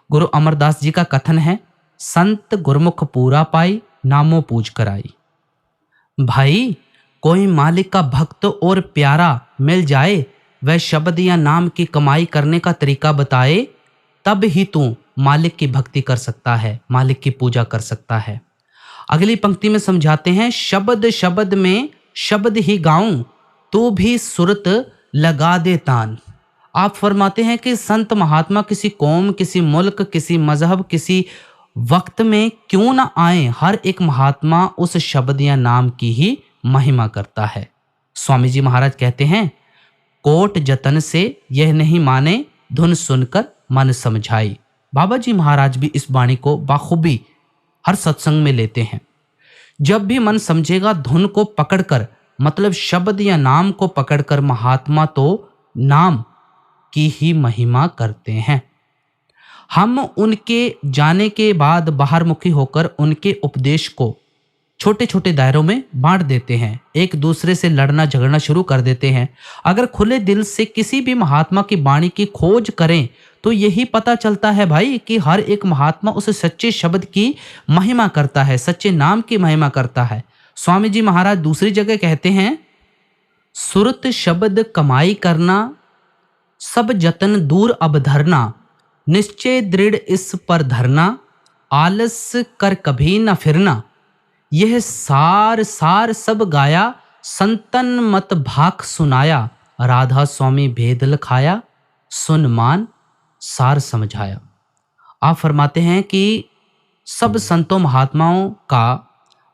गुरु अमरदास जी का कथन है, संत गुरुमुख पूरा पाई, नामों पूज कराई। भाई, कोई मालिक का भक्त और प्यारा मिल जाए, वह शब्द या नाम की कमाई करने का तरीका बताए, तब ही तू मालिक की भक्ति कर सकता है, मालिक की पूजा कर सकता है। अगली पंक्ति में समझाते हैं, शब्द शब्द में शब्द ही गाऊं, तो भी सुरत लगा दे तान। आप फरमाते हैं कि संत महात्मा किसी कौम, किसी मुल्क, किसी मजहब, किसी वक्त में क्यों ना आए, हर एक महात्मा उस शब्द या नाम की ही महिमा करता है। स्वामी जी महाराज कहते हैं, कोट जतन से यह नहीं माने, धुन सुनकर मन समझाई। बाबा जी महाराज भी इस वाणी को बाखूबी हर सत्संग में लेते हैं। जब भी मन समझेगा, धुन को पकड़कर, मतलब शब्द या नाम को पकड़कर, महात्मा तो नाम की ही महिमा करते हैं। हम उनके जाने के बाद बाहरमुखी होकर उनके उपदेश को छोटे छोटे दायरों में बांट देते हैं, एक दूसरे से लड़ना झगड़ना शुरू कर देते हैं। अगर खुले दिल से किसी भी महात्मा की वाणी की खोज करें तो यही पता चलता है भाई कि हर एक महात्मा उस सच्चे शब्द की महिमा करता है, सच्चे नाम की महिमा करता है। स्वामी जी महाराज दूसरी जगह कहते हैं, सुरत शब्द कमाई करना, सब जतन दूर अब धरना, निश्चय दृढ़ इस पर धरना, आलस कर कभी न फिरना। यह सार सार सब गाया, संतन मत भाख सुनाया, राधा स्वामी भेद लखाया, सुन मान सार समझाया। आप फरमाते हैं कि सब संतों महात्माओं का,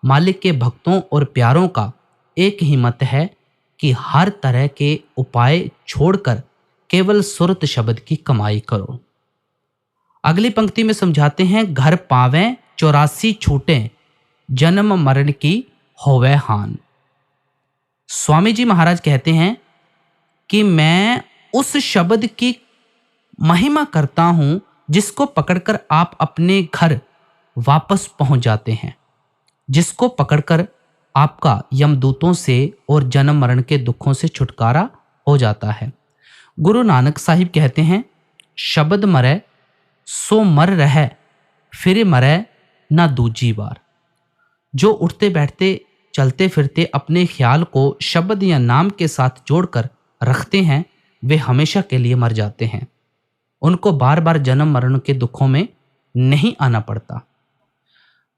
मालिक के भक्तों और प्यारों का एक ही मत है कि हर तरह के उपाय छोड़कर केवल सुरत शब्द की कमाई करो। अगली पंक्ति में समझाते हैं, घर पावें 84 छूटें, जन्म मरण की होवे हान। स्वामी जी महाराज कहते हैं कि मैं उस शब्द की महिमा करता हूं जिसको पकड़कर आप अपने घर वापस पहुंच जाते हैं, जिसको पकड़कर आपका यमदूतों से और जन्म मरण के दुखों से छुटकारा हो जाता है। गुरु नानक साहिब कहते हैं, शब्द मरै सो मर रहे, फिर मरै ना दूजी बार। जो उठते बैठते चलते फिरते अपने ख्याल को शब्द या नाम के साथ जोड़कर रखते हैं, वे हमेशा के लिए मर जाते हैं। उनको बार बार जन्म मरण के दुखों में नहीं आना पड़ता।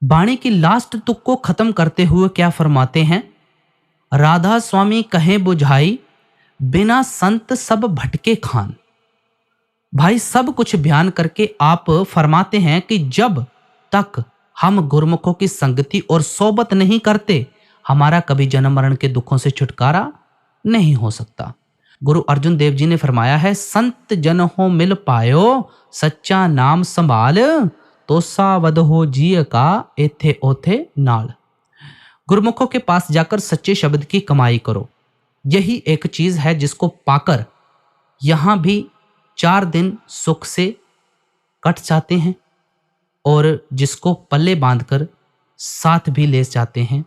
बाणी की लास्ट तुक को खत्म करते हुए क्या फरमाते हैं, राधा स्वामी कहे बुझाई, बिना संत सब भटके खान। भाई, सब कुछ बयान करके आप फरमाते हैं कि जब तक हम गुरुमुखों की संगति और सोबत नहीं करते, हमारा कभी जन्म मरण के दुखों से छुटकारा नहीं हो सकता। गुरु अर्जुन देव जी ने फरमाया है, संत जन हो मिल पायो, सच्चा नाम संभाल, तो सावध हो जिय का एथे ओथे नाल। गुरुमुखों के पास जाकर सच्चे शब्द की कमाई करो। यही एक चीज है जिसको पाकर यहां भी 4 दिन सुख से कट जाते हैं और जिसको पल्ले बांधकर साथ भी ले जाते हैं।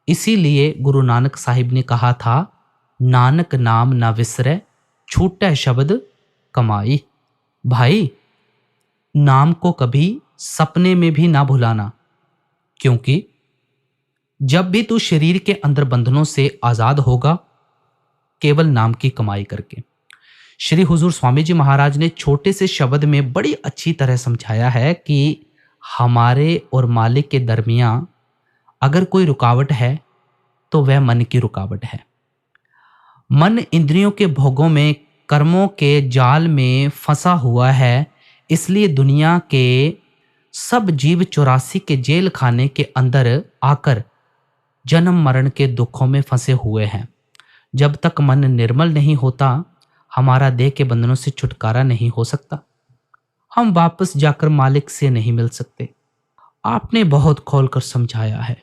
इसीलिए गुरु नानक साहिब ने कहा था, नानक नाम ना विसरै, छूटे शब्द कमाई। भाई, नाम को कभी सपने में भी ना भुलाना, क्योंकि जब भी तू शरीर के अंदर बंधनों से आजाद होगा, केवल नाम की कमाई करके। श्री हुजूर स्वामी जी महाराज ने छोटे से शब्द में बड़ी अच्छी तरह समझाया है कि हमारे और मालिक के दरमियां अगर कोई रुकावट है तो वह मन की रुकावट है। मन इंद्रियों के भोगों में, कर्मों के जाल में फंसा हुआ है। इसलिए दुनिया के सब जीव 84 के जेल खाने के अंदर आकर जन्म मरण के दुखों में फंसे हुए हैं। जब तक मन निर्मल नहीं होता, हमारा देह के बंधनों से छुटकारा नहीं हो सकता। हम वापस जाकर मालिक से नहीं मिल सकते। आपने बहुत खोलकर समझाया है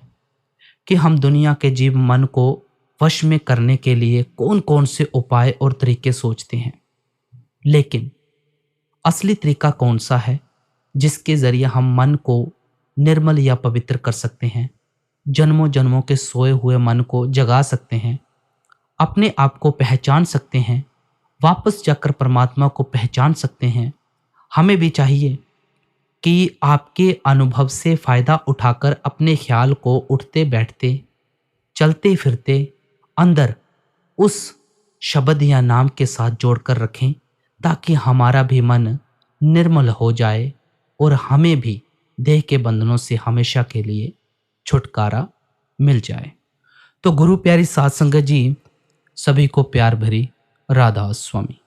कि हम दुनिया के जीव मन को वश में करने के लिए कौन कौन से उपाय और तरीके सोचते हैं, लेकिन असली तरीका कौन सा है जिसके जरिए हम मन को निर्मल या पवित्र कर सकते हैं, जन्मों जन्मों के सोए हुए मन को जगा सकते हैं, अपने आप को पहचान सकते हैं, वापस जाकर परमात्मा को पहचान सकते हैं। हमें भी चाहिए कि आपके अनुभव से फायदा उठाकर अपने ख्याल को उठते बैठते, चलते फिरते अंदर उस शब्द या नाम के साथ जोड़कर रखें, ताकि हमारा भी मन निर्मल हो जाए और हमें भी देह के बंधनों से हमेशा के लिए छुटकारा मिल जाए। तो गुरु प्यारी साध संगत जी, सभी को प्यार भरी राधा स्वामी।